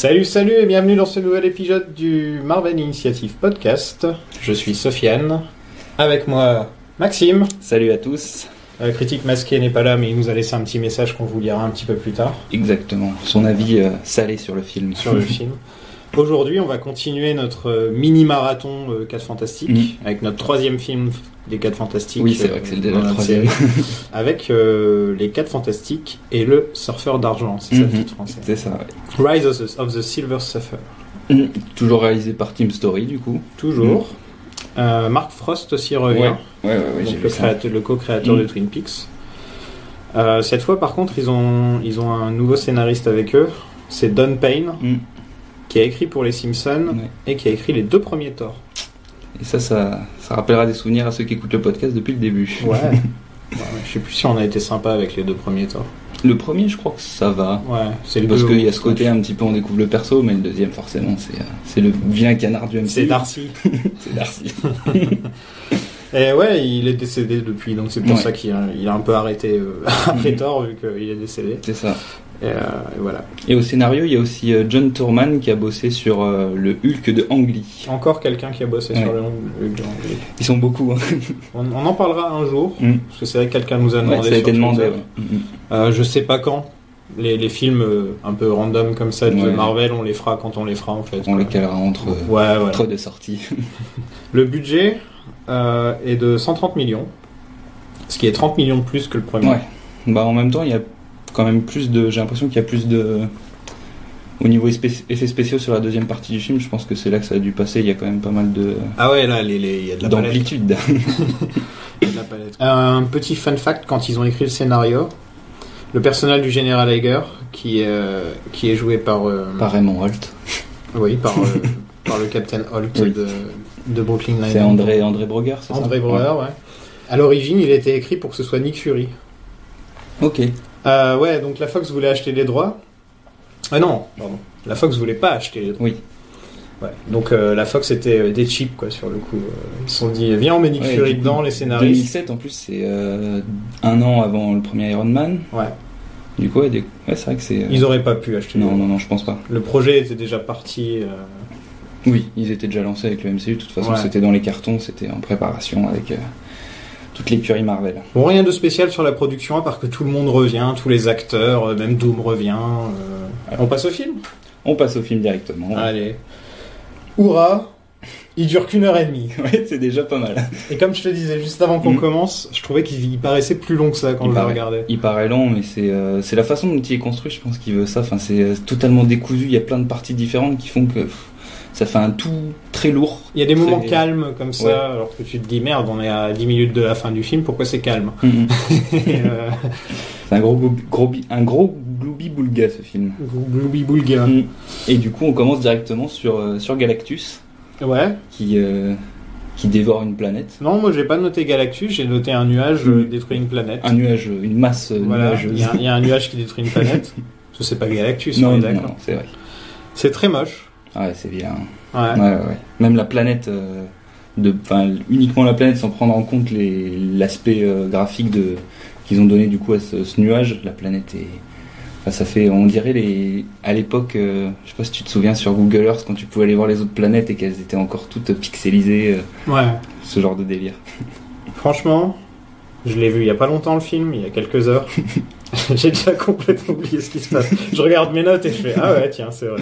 Salut, salut et bienvenue dans ce nouvel épisode du Marvel Initiative Podcast. Je suis Sofiane, avec moi Maxime. Salut à tous. Critique masqué n'est pas là, mais il nous a laissé un petit message qu'on vous lira un petit peu plus tard. Exactement, son avis salé sur le film. Aujourd'hui, on va continuer notre mini-marathon 4 Fantastiques, avec notre troisième film des 4 Fantastiques. Oui, c'est vrai que c'est déjà le troisième. Avec les 4 Fantastiques et le Surfeur d'Argent, c'est ça le titre français. C'est ça, ouais. Rise of the Silver Surfer. Toujours réalisé par Team Story, du coup. Toujours. Mark Frost aussi revient. Ouais, donc le co-créateur de Twin Peaks. Cette fois, par contre, ils ont un nouveau scénariste avec eux. C'est Don Payne, qui a écrit pour les Simpsons et qui a écrit les 2 premiers Thor. Et ça rappellera des souvenirs à ceux qui écoutent le podcast depuis le début. Ouais. Je sais plus si on a été sympa avec les 2 premiers Thor. Le premier, je crois que ça va. Ouais, c'est le parce qu'il y a ce côté un petit peu, on découvre le perso, mais le deuxième, forcément, c'est le vilain canard du MCU. C'est Darcy. C'est Darcy. Et ouais, il est décédé depuis, donc c'est pour ça qu'il a un peu arrêté après Thor, vu qu'il est décédé. C'est ça. Et voilà. Et au scénario, il y a aussi John Tourman qui a bossé sur le Hulk de Ang Lee. Encore quelqu'un qui a bossé sur le Hulk de Ang Lee. Ils sont beaucoup. Hein. On en parlera un jour, parce que c'est vrai que quelqu'un nous a demandé. Ça a été demandé. Je sais pas quand. Les films un peu random comme ça de Marvel, on les fera quand on les fera en fait. On les calera entre deux sorties. Le budget est de 130 millions, ce qui est 30 millions de plus que le premier. Ouais. Bah en même temps, il y a quand même plus de. J'ai l'impression qu'il y a plus de. Au niveau effets spéciaux sur la deuxième partie du film, je pense que c'est là que ça a dû passer. Il y a quand même pas mal de. Ah ouais, là, il y a de la d'amplitude. Il y a de la palette. Un petit fun fact, quand ils ont écrit le scénario, le personnage du général Hager, qui est joué par Raymond Holt. Oui, par le Captain Holt de Brooklyn Nine-Nine. C'est André Breuer, c'est ça? André Breuer, ouais. À l'origine, il était écrit pour que ce soit Nick Fury. Ok. Ouais, donc la Fox voulait acheter les droits. Non, pardon. La Fox voulait pas acheter les droits. Oui. Ouais. Donc la Fox était des cheap, quoi, sur le coup. Ils se sont dit, viens, on met Nick Fury dedans, les scénaristes. 2007, en plus, c'est un an avant le premier Iron Man. Ouais. Du coup, c'est vrai que c'est... Ils auraient pas pu acheter. Non, je pense pas. Le projet était déjà parti. Oui, ils étaient déjà lancés avec le MCU. De toute façon, c'était dans les cartons, c'était en préparation avec toute l'écurie Marvel. Bon, rien de spécial sur la production, à part que tout le monde revient, tous les acteurs, même Doom revient. On passe au film ? On passe au film directement. Allez. Hurrah ! Il dure qu'1 heure et demie. Ouais, c'est déjà pas mal. Et comme je te disais juste avant qu'on commence, je trouvais qu'il paraissait plus long que ça quand je le regardais. Il paraît long, mais c'est la façon dont il est construit, je pense qu'il veut ça. Enfin, c'est totalement décousu, il y a plein de parties différentes qui font que ça fait un tout très lourd. Il y a des moments calmes comme ça, alors que tu te dis merde, on est à 10 minutes de la fin du film, pourquoi c'est calme? C'est un gros gloubi-boulga, ce film. Gloubi-boulga. Et du coup, on commence directement sur Galactus. Ouais. Qui dévore une planète. Non, moi j'ai pas noté Galactus, j'ai noté un nuage détruit une planète. Un nuage, une masse nuageuse. Il y a un nuage qui détruit une planète. Ça, c'est pas Galactus, non, d'accord. Non, c'est vrai. C'est très moche. Ouais, c'est bien. Ouais. Même la planète, uniquement la planète sans prendre en compte l'aspect graphique qu'ils ont donné du coup à ce nuage, la planète est... Enfin, ça fait, on dirait à l'époque, je sais pas si tu te souviens sur Google Earth quand tu pouvais aller voir les autres planètes et qu'elles étaient encore toutes pixelisées. Ce genre de délire. Franchement, je l'ai vu il y a pas longtemps le film, il y a quelques heures. J'ai déjà complètement oublié ce qui se passe. Je regarde mes notes et je fais ah ouais tiens c'est vrai.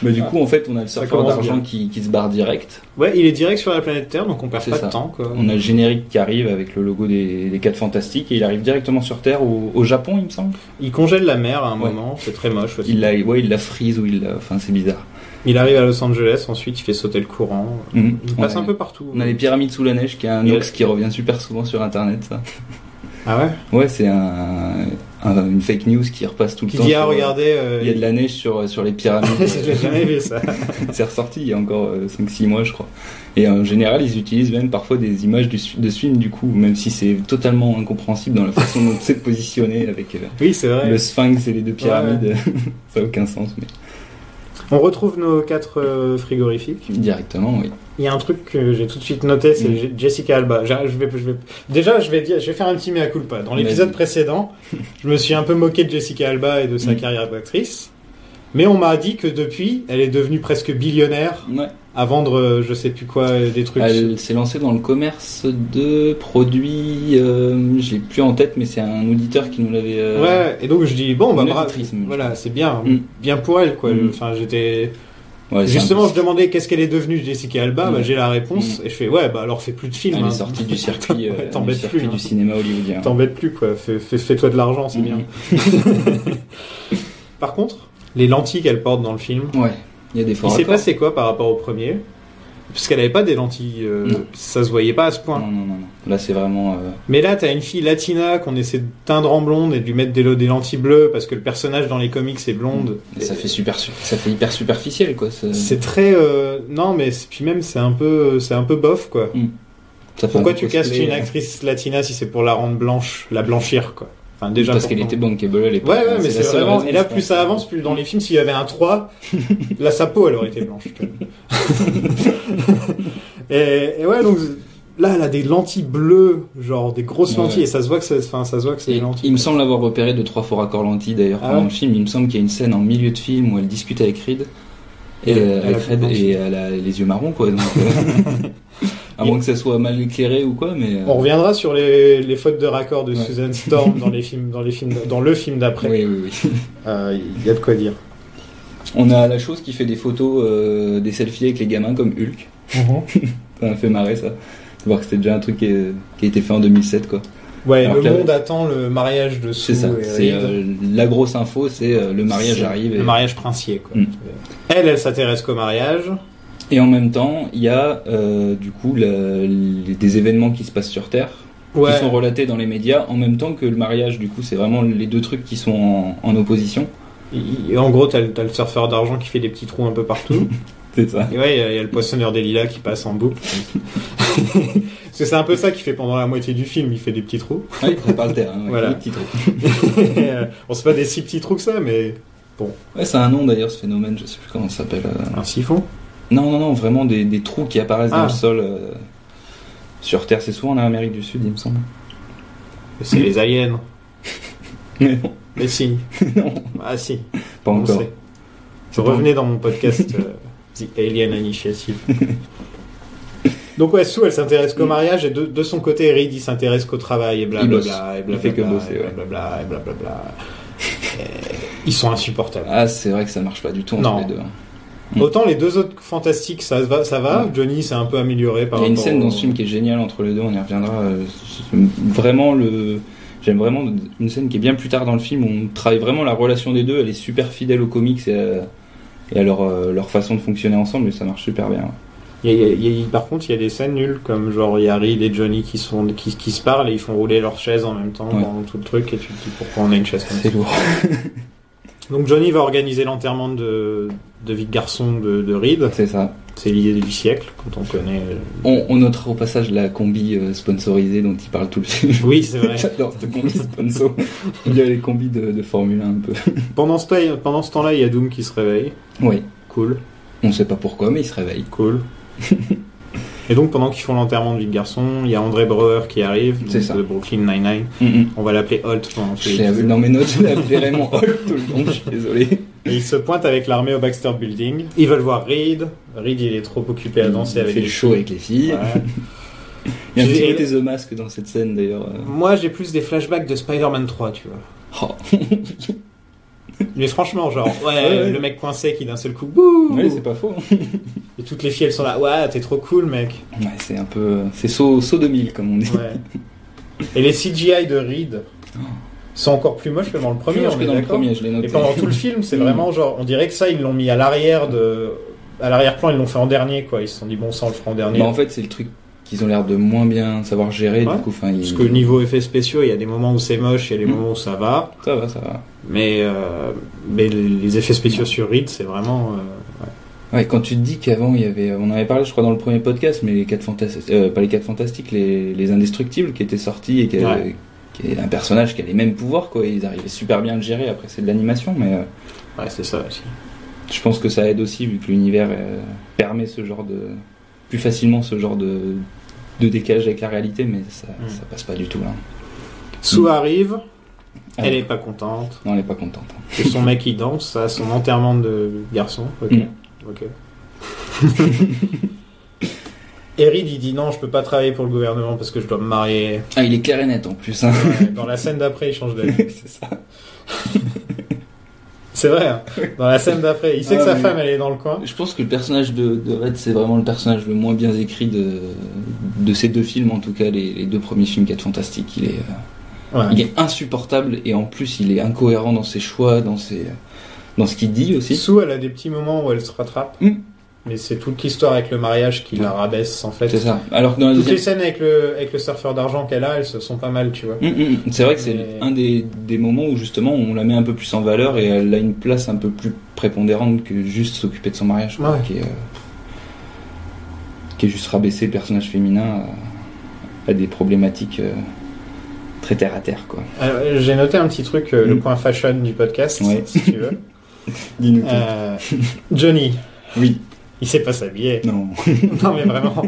Mais du coup en fait on a le surfeur d'argent qui se barre direct. Ouais, il est direct sur la planète Terre donc on perd pas de temps quoi. On a le générique qui arrive avec le logo des 4 Fantastiques et il arrive directement sur Terre au Japon il me semble. Il congèle la mer à un moment, c'est très moche aussi. Il la freeze enfin c'est bizarre. Il arrive à Los Angeles, ensuite il fait sauter le courant. Il passe un peu partout. On a les pyramides sous la neige qui est un hoax qui revient super souvent sur internet ça. Ah ouais? Ouais, c'est une fake news qui repasse tout le temps. Qui dit regardez... il y a de la neige sur les pyramides. J'ai jamais vu ça. C'est ressorti il y a encore 5-6 mois, je crois. Et en général, ils utilisent même parfois des images de ce film, du coup, même si c'est totalement incompréhensible dans la façon dont c'est positionné avec oui, c'est vrai. Le Sphinx et les 2 pyramides. Ça n'a aucun sens, mais... On retrouve nos 4 frigorifiques. Directement, oui. Il y a un truc que j'ai tout de suite noté, c'est Jessica Alba. Je vais faire un petit mea culpa. Dans l'épisode précédent, je me suis un peu moqué de Jessica Alba et de sa carrière d'actrice. Mais on m'a dit que depuis, elle est devenue presque billionnaire à vendre je sais plus quoi, des trucs. Elle s'est lancée dans le commerce de produits, je l'ai plus en tête, mais c'est un auditeur qui nous l'avait... Ouais, et donc je dis, bon, bravo, voilà, c'est bien, bien pour elle, quoi. Enfin, j'étais... Ouais, justement, je demandais qu'est-ce qu'elle est devenue Jessica Alba, j'ai la réponse, et je fais, alors fais plus de films. Elle est sortie du circuit, t'embête plus, du cinéma hollywoodien. T'embête plus, quoi. Fais-toi de l'argent, c'est bien. Par contre, les lentilles qu'elle porte dans le film. Ouais, il y a des forts. Il s'est passé quoi par rapport au premier ? Parce qu'elle avait pas des lentilles, ça se voyait pas à ce point. Non. Là, c'est vraiment. Mais là, t'as une fille latina qu'on essaie de teindre en blonde et de lui mettre des lentilles bleues parce que le personnage dans les comics est blonde. Et ça fait hyper superficiel, quoi. C'est très. Non, mais puis même c'est un peu bof, quoi. Pourquoi tu castes une actrice latina si c'est pour la rendre blanche, la blanchir, quoi. Enfin, déjà parce qu'elle était bankable à l'époque. Ouais, mais c'est vraiment. Et là, plus ça avance, plus dans les films, s'il y avait un 3, là, sa peau, elle aurait été blanche. et ouais, donc là, elle a des lentilles bleues, genre des grosses lentilles, et ça se voit que c'est des lentilles. Il me semble avoir repéré 2-3 faux raccords lentilles d'ailleurs pendant le film. Il me semble qu'il y a une scène en milieu de film où elle discute avec Reed. Et elle a les yeux marrons, quoi. Donc, à moins que ça soit mal éclairé ou quoi, mais... On reviendra sur les fautes de raccord de Susan Storm dans le film d'après. Oui. Il y a de quoi dire. On a la chose qui fait des photos, des selfies avec les gamins comme Hulk. Ça m'a fait marrer, ça. De voir que c'était déjà un truc qui a été fait en 2007, quoi. Ouais, alors le monde attend le mariage de Sue. C'est ça, c'est la grosse info, c'est le mariage arrive. Le mariage princier, quoi. Elle s'intéresse qu'au mariage. Et en même temps, il y a du coup des événements qui se passent sur Terre, qui sont relatés dans les médias, en même temps que le mariage. Du coup, c'est vraiment les deux trucs qui sont en opposition. Et en gros, t'as le surfeur d'argent qui fait des petits trous un peu partout. C'est ça. Et ouais, il y a le poissonneur des lilas qui passe en boucle. Parce que c'est un peu ça qu'il fait pendant la moitié du film, il fait des petits trous. Ouais, il prépare le terrain, voilà. Des petits trous. On sait pas des si petits trous que ça, mais bon. Ouais, c'est un nom d'ailleurs, ce phénomène, je sais plus comment ça s'appelle. Un siphon ? Non, vraiment des trous qui apparaissent dans le sol sur Terre. C'est souvent en Amérique du Sud, il me semble. C'est les aliens. Mais non. Mais si. Non. Ah si. Pas encore. Revenez dans mon podcast The Alien Initiative. Donc ouais, Sue, elle s'intéresse qu'au mariage, et de son côté, Reed, il s'intéresse qu'au travail, et blablabla. Il fait que bosser, et blablabla. Ils sont insupportables. Ah, c'est vrai que ça marche pas du tout entre les deux. Autant les deux autres fantastiques, ça va. Ouais. Johnny s'est un peu amélioré par rapport. Il y a une scène dans ce film qui est géniale entre les deux, on y reviendra. J'aime vraiment une scène qui est bien plus tard dans le film où on travaille vraiment la relation des deux. Elle est super fidèle aux comics et à leur façon de fonctionner ensemble, et ça marche super bien. Par contre, il y a des scènes nulles, comme genre il y a Reed et Johnny qui se parlent et ils font rouler leur chaise en même temps dans tout le truc, et tu te dis pourquoi on a une chaise comme ça. C'est lourd. Donc Johnny va organiser l'enterrement de vie de garçon de Reed. C'est ça. C'est l'idée du siècle, quand on connaît... On notera au passage la combi sponsorisée dont il parle tout le film. Oui, c'est vrai. J'adore cette combi sponsor. Il y a les combis de Formule 1 un peu. Pendant ce temps-là, il y a Doom qui se réveille. Oui. Cool. On sait pas pourquoi, mais il se réveille. Cool. Et donc, pendant qu'ils font l'enterrement de vie de garçon, il y a André Breuer qui arrive, de Brooklyn Nine-Nine. On va l'appeler Holt pendant tous les... Je l'ai vu dans mes notes, je l'ai appelé Raymond Holt tout le long, je suis désolé. Et il se pointe avec l'armée au Baxter Building. Ils veulent voir Reed. Reed, il est trop occupé à danser avec les filles. Il fait le show avec les filles. Ouais. Il y a un petit côté The Mask dans cette scène d'ailleurs. Moi, j'ai plus des flashbacks de Spider-Man 3, tu vois. Oh. Mais franchement, genre, le mec coincé qui d'un seul coup, bouh. Ouais, c'est pas faux. Et toutes les filles, elles sont là, ouais, t'es trop cool, mec. Ouais, c'est un peu, c'est saut 2000 comme on dit. Ouais. Et les CGI de Reed sont encore plus moches que dans le premier. Plus moches que dans le premier, je l'ai noté. Et pendant tout le film, c'est vraiment genre, on dirait que ça, ils l'ont mis à l'arrière-plan, ils l'ont fait en dernier, quoi. Ils se sont dit, bon, ça, on le fera en dernier. Bah, en fait, c'est le truc qu'ils ont l'air de moins bien savoir gérer, du coup. Parce que niveau effets spéciaux, il y a des moments où c'est moche, il y a des moments où ça va. Ça va. Mais les effets spéciaux sur Reed, c'est vraiment... Ouais, quand tu te dis qu'avant, il y avait... On en avait parlé, je crois, dans le premier podcast, mais pas les 4 Fantastiques, les Indestructibles qui étaient sortis et qui est un personnage qui a les mêmes pouvoirs, quoi. Ils arrivaient super bien à le gérer. Après, c'est de l'animation, mais... Ouais, c'est ça aussi. Je pense que ça aide aussi, vu que l'univers permet plus facilement ce genre de décalage avec la réalité, mais ça passe pas du tout là. Sue arrive. Elle est pas contente. Non, elle est pas contente. Que son mec il danse à son enterrement de garçon. Ok. Et Reed il dit non, je peux pas travailler pour le gouvernement parce que je dois me marier. Ah, il est clair et net en plus. Hein. Ouais, dans la scène d'après, il change d'avis. C'est ça. C'est vrai, hein. Dans la scène d'après, il sait que sa femme elle est dans le coin. Je pense que le personnage de Red, c'est vraiment le personnage le moins bien écrit de ces deux films, en tout cas les deux premiers films 4 Fantastiques. Il est insupportable et en plus il est incohérent dans ses choix, dans ce qu'il dit aussi. Sue, elle a des petits moments où elle se rattrape. Mais c'est toute l'histoire avec le mariage qui la rabaisse en fait. C'est ça. Alors que dans toutes les scènes avec le surfeur d'argent qu'elle a, elles se sont pas mal, tu vois. C'est vrai que c'est un des moments où justement on la met un peu plus en valeur et elle a une place un peu plus prépondérante que juste s'occuper de son mariage, quoi, qui est juste rabaisser le personnage féminin à des problématiques très terre à terre, quoi. Alors, j'ai noté un petit truc, le point fashion du podcast, si tu veux. Dis-nous. Johnny. Oui. Il sait pas s'habiller. Non. Non mais vraiment.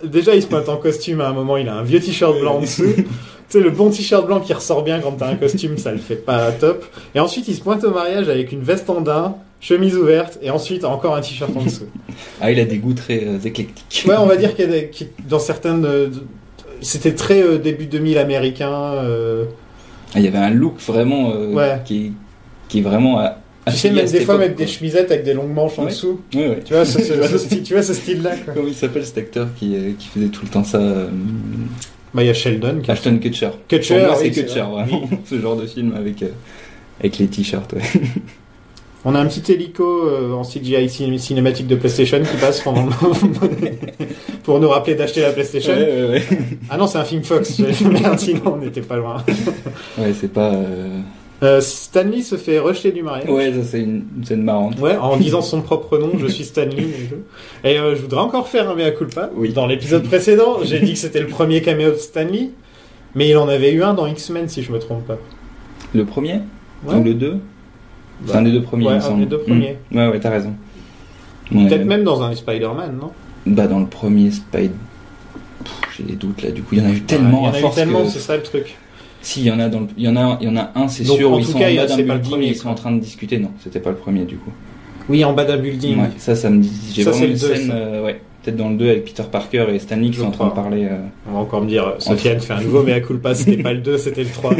Déjà il se pointe en costume à un moment, il a un vieux t-shirt blanc en dessous. Tu sais, le bon t-shirt blanc qui ressort bien quand t'as un costume, ça le fait pas top. Et ensuite il se pointe au mariage avec une veste en daim, chemise ouverte, et ensuite encore un t-shirt en dessous. Ah, il a des goûts très éclectiques. Ouais, on va dire qu'il y a dans certaines... c'était très début 2000 américain. Il y avait un look vraiment qui est vraiment... Tu sais, même des fois mettre des chemisettes avec des longues manches en dessous. Oui. Tu vois, ce style-là, quoi. Comment il s'appelle cet acteur qui faisait tout le temps ça Bah, il y a Sheldon. Ashton Kutcher. Kutcher, pour moi, c'est Kutcher, vraiment. Ce genre de film avec les t-shirts, On a un petit hélico en CGI cinématique de PlayStation qui passe pendant pour nous rappeler d'acheter la PlayStation. Ouais. Ah non, c'est un film Fox. Merde, sinon on n'était pas loin. Ouais, c'est pas... Stanley se fait rejeter du mariage. Ouais, ça c'est une scène marrante. Ouais, en disant son propre nom, je suis Stanley. Et je voudrais encore faire un mea culpa. Oui. Dans l'épisode précédent, j'ai dit que c'était le premier caméo de Stanley, mais il en avait eu un dans X-Men si je me trompe pas. Le premier ou le 2 C'est un des deux premiers, il me semble. Un des deux premiers. Ouais, t'as raison. Peut-être même dans un Spider-Man, non? Bah, dans le premier Spider... J'ai des doutes là, du coup, il y en a eu tellement à force. C'est ça le truc. Si, il y en a un, c'est donc, sûr, où ils sont en bas d'un building et ils sont en train de discuter. Non, c'était pas le premier, du coup. Oui, en bas d'un building. Ouais, ça me dit... J'ai vraiment une scène, peut-être dans le 2 avec Peter Parker et Stanley qui sont en train de parler... On va encore me dire, Sofiane fait un nouveau mea culpa, c'était pas le 2, c'était le 3.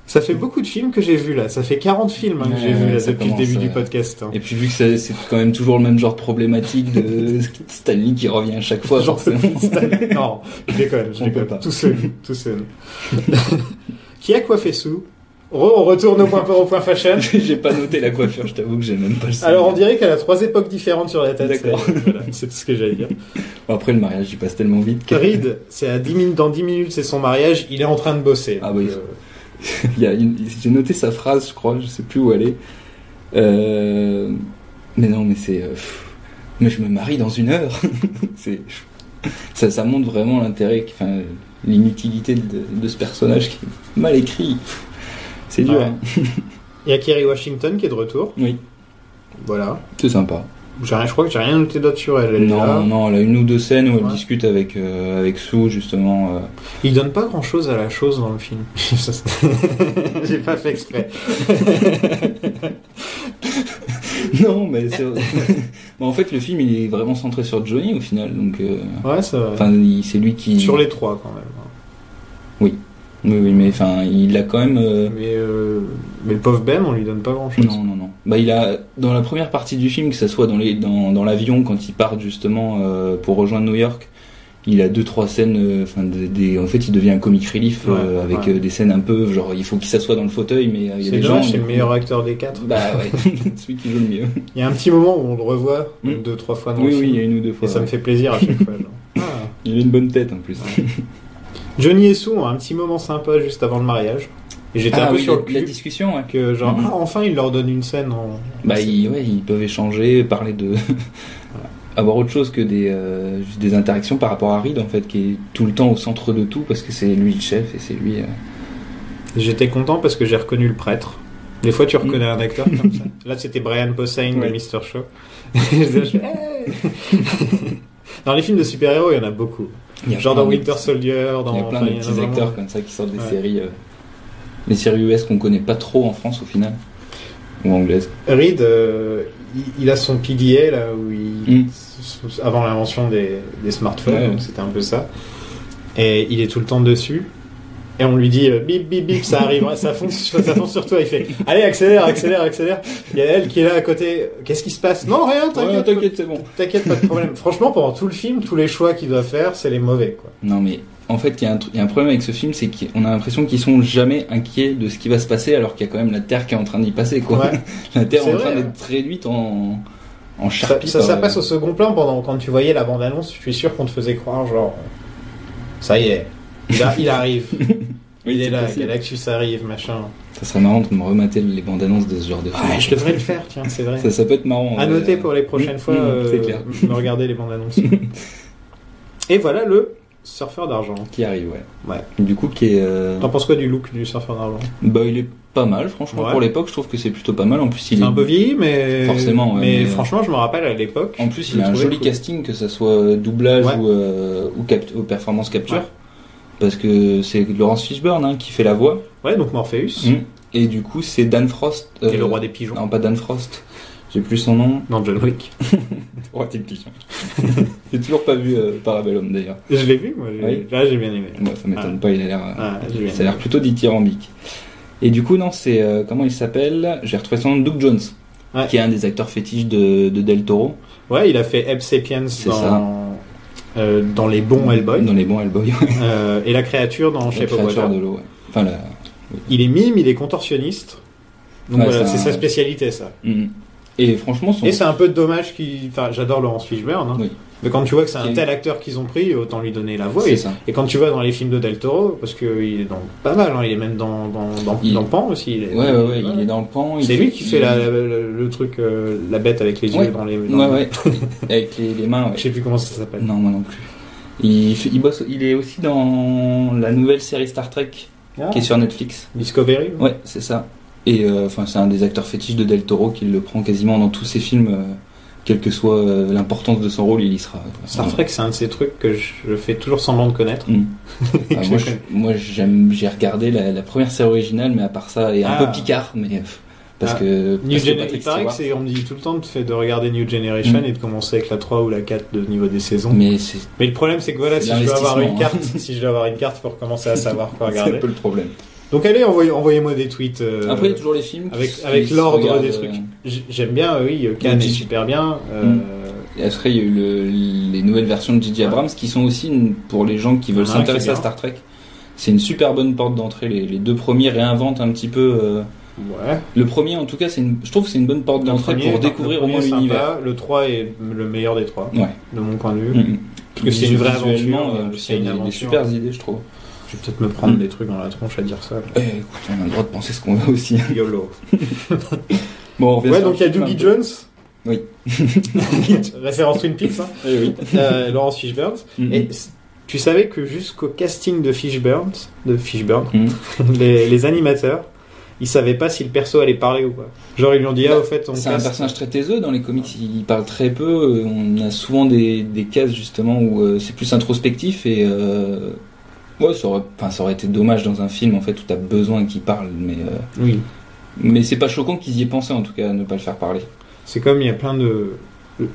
Ça fait beaucoup de films que j'ai vus là. Ça fait 40 films que j'ai vus là depuis le début du podcast. Hein. Et puis vu que c'est quand même toujours le même genre de problématique de Stanley qui revient à chaque fois. Genre Stanley. Non, je déconne pas. Tout seul. Qui a coiffé Sue? On retourne au point fashion. J'ai pas noté la coiffure, je t'avoue que j'ai même pas le souvenir. Alors on dirait qu'elle a 3 époques différentes sur la tête. D'accord. C'est tout ce que j'allais dire. Bon, après le mariage il passe tellement vite que... Reed, dans 10 minutes c'est son mariage, il est en train de bosser. Ah oui. J'ai noté sa phrase, je crois, je sais plus où elle est. Mais non, mais c'est... mais je me marie dans 1 heure. ça montre vraiment l'intérêt, enfin, l'inutilité de ce personnage qui est mal écrit. C'est dur. Ouais. Hein. Il y a Kerry Washington qui est de retour. Oui. Voilà. C'est sympa. Je crois que j'ai rien noté d'autre sur elle. Non, elle a 1 ou 2 scènes où elle discute avec Sue, justement. Il donne pas grand chose à la chose dans le film. J'ai pas fait exprès. Non, mais c'est... bon, en fait, le film, il est vraiment centré sur Johnny, au final. Donc, ouais, ça va. Enfin, c'est lui qui... Sur les 3, quand même. Oui, mais enfin, il a quand même... Mais le pauvre Ben, on lui donne pas grand-chose. Non. Bah, il a, dans la première partie du film, que ça soit dans l'avion, quand ils partent justement pour rejoindre New York, il a 2-3 scènes, en fait, il devient un comic relief avec des scènes un peu, genre, il faut qu'il s'assoie dans le fauteuil, mais il y a des gens... C'est le meilleur acteur des 4. Bah ouais, celui qui joue le mieux. Il y a un petit moment où on le revoit, 2-3 fois dans le film. Oui, il y a 1 ou 2 fois. Et ça me fait plaisir à chaque fois. Il a une bonne tête en plus. Johnny et Sue ont un petit moment sympa juste avant le mariage. Et j'étais un peu sur le cul. La discussion, ouais. Que genre, enfin, il leur donne une scène en... Bah, ils peuvent échanger, parler de... avoir autre chose que juste des interactions par rapport à Reed, en fait, qui est tout le temps au centre de tout, parce que c'est lui le chef, et c'est lui... J'étais content parce que j'ai reconnu le prêtre. Des fois, tu reconnais un acteur comme ça. Là, c'était Brian Posehn de Mr. Show. Dans les films de super-héros, il y en a beaucoup. Genre dans Winter Soldier, il y a plein de petits acteurs comme ça qui sortent des séries, les séries US qu'on connaît pas trop en France au final, ou anglaises. Reed, il a son PDA là où avant l'invention des smartphones, donc c'était un peu ça, et il est tout le temps dessus. Et on lui dit bip bip bip, ça arrive, ça fonce sur toi. Il fait allez, accélère. Il y a elle qui est là à côté. Qu'est-ce qui se passe? Non, rien, t'inquiète, c'est bon. T'inquiète, pas de problème. Franchement, pendant tout le film, tous les choix qu'il doit faire, c'est les mauvais, quoi. Non, mais en fait, il y a un problème avec ce film, c'est qu'on a l'impression qu'ils sont jamais inquiets de ce qui va se passer, alors qu'il y a quand même la Terre qui est en train d'y passer, quoi. Ouais. La Terre est en train d'être réduite en charpie. Ça passe au second plan quand tu voyais la bande-annonce. Je suis sûr qu'on te faisait croire, genre, ça y est. Il arrive. Oui, il est là, Galactus arrive, machin. Ça serait marrant de me remater les bandes annonces de ce genre de film. Ouais, je devrais le faire, tiens, c'est vrai. Ça peut être marrant. À noter pour les prochaines fois, c'est clair. Me regarder les bandes annonces. Et voilà le surfeur d'argent. Qui arrive, ouais. Du coup, qui est. T'en penses quoi du look du surfeur d'argent? Bah, il est pas mal, franchement. Pour l'époque, je trouve que c'est plutôt pas mal. En plus, c'est un peu vieilli, mais. Forcément, ouais, mais franchement, je me rappelle à l'époque. En plus, il a un joli casting, que ça soit doublage ou performance capture. Ouais. Parce que c'est Laurence Fishburne qui fait la voix. Ouais, donc Morpheus. Et du coup, c'est Dan Frost. Qui est le roi des pigeons. Non, pas Dan Frost. J'ai plus son nom. Non, John Wick. Roi des pigeons. J'ai toujours pas vu Parabellum d'ailleurs. Je l'ai vu, moi. Là, j'ai bien aimé. Moi, ça m'étonne pas, il a l'air. Ça a l'air plutôt dithyrambique. Et du coup, non, c'est. Comment il s'appelle? J'ai retrouvé son nom, Doug Jones. Qui est un des acteurs fétiches de Del Toro. Ouais, il a fait Abe Sapiens dans les bons Hellboy. Dans les bons Hellboy, et la créature dans Shape of Water. De l'eau, enfin, il est mime, il est contorsionniste. Donc voilà, c'est sa spécialité, ça. Et franchement, et c'est un peu dommage enfin, j'adore Laurence Fishburne, oui. Mais quand tu vois que c'est un tel acteur qu'ils ont pris, autant lui donner la voix. Et quand tu vois dans les films de Del Toro, parce qu'il est dans pas mal, il est même dans Pan aussi. Il est dans le Pan. C'est lui qui fait le truc, la bête avec les yeux dans les. Avec les mains. Je sais plus comment ça s'appelle. Non, moi non plus. Il est aussi dans la nouvelle série Star Trek qui est sur Netflix. Discovery. Ouais, c'est ça. Et c'est un des acteurs fétiches de Del Toro qui le prend quasiment dans tous ses films. Quelle que soit l'importance de son rôle, il y sera. Star Trek, c'est un de ces trucs que je fais toujours semblant de connaître. Moi, j'ai regardé la première série originale, mais à part ça, et un peu Picard, mais parce que. Il paraît que on me dit tout le temps de regarder New Generation et de commencer avec la 3 ou la 4 de niveau des saisons. Mais le problème, c'est que voilà, si je dois avoir une carte pour commencer à savoir quoi regarder. C'est un peu le problème. Donc allez, envoyez-moi des tweets. Après, il y a toujours les films avec l'ordre des trucs. J'aime bien, Cannes est super bien. Et après, il y a eu les nouvelles versions de J.J. Abrams qui sont aussi pour les gens qui veulent s'intéresser à Star Trek. C'est une super bonne porte d'entrée. Les deux premiers réinventent un petit peu. Le premier, en tout cas, je trouve que c'est une bonne porte d'entrée pour découvrir au moins l'univers. Le 3 est le meilleur des 3, de mon point de vue. Parce que c'est une vraie aventure. C'est des super idées, je trouve. Je vais peut-être me prendre des trucs dans la tronche à dire ça. Écoute, on a le droit de penser ce qu'on veut aussi. YOLO. Bon, donc il y a Dougie Jones. Oui. Référence Twin Peaks. Oui. Laurence Fishburne. Et tu savais que jusqu'au casting de Fishburne, les animateurs, ils savaient pas si le perso allait parler ou pas. Genre ils lui ont dit au fait c'est un personnage très taiseux dans les comics, il parle très peu. On a souvent des cases justement où c'est plus introspectif et ça aurait été dommage dans un film en fait où t'as besoin qu'il parle, mais oui. Mais c'est pas choquant qu'ils y aient pensé en tout cas à ne pas le faire parler. C'est comme il y a plein de,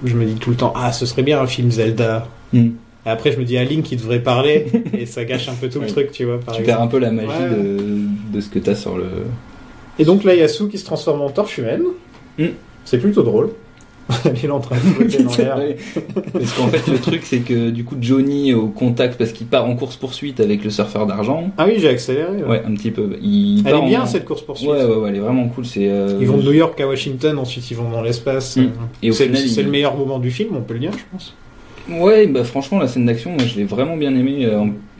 je me dis tout le temps ce serait bien un film Zelda. Et après je me dis Link qui devrait parler et ça gâche un peu tout le truc, tu vois. Tu perds un peu la magie de ce que t'as sur le. Et donc là il y a Sue qui se transforme en torche humaine. C'est plutôt drôle. Il est en train de flotter dans l'air. Parce qu'en fait, le truc, c'est que du coup, Johnny est au contact parce qu'il part en course-poursuite avec le surfeur d'argent. Ah oui, j'ai accéléré. Ouais, un petit peu. Elle est bien cette course-poursuite. Ouais, elle est vraiment cool. Ils vont de New York à Washington, ensuite ils vont dans l'espace. Et c'est le meilleur moment du film, on peut le dire, je pense. Ouais, franchement, la scène d'action, moi, je l'ai vraiment bien aimé.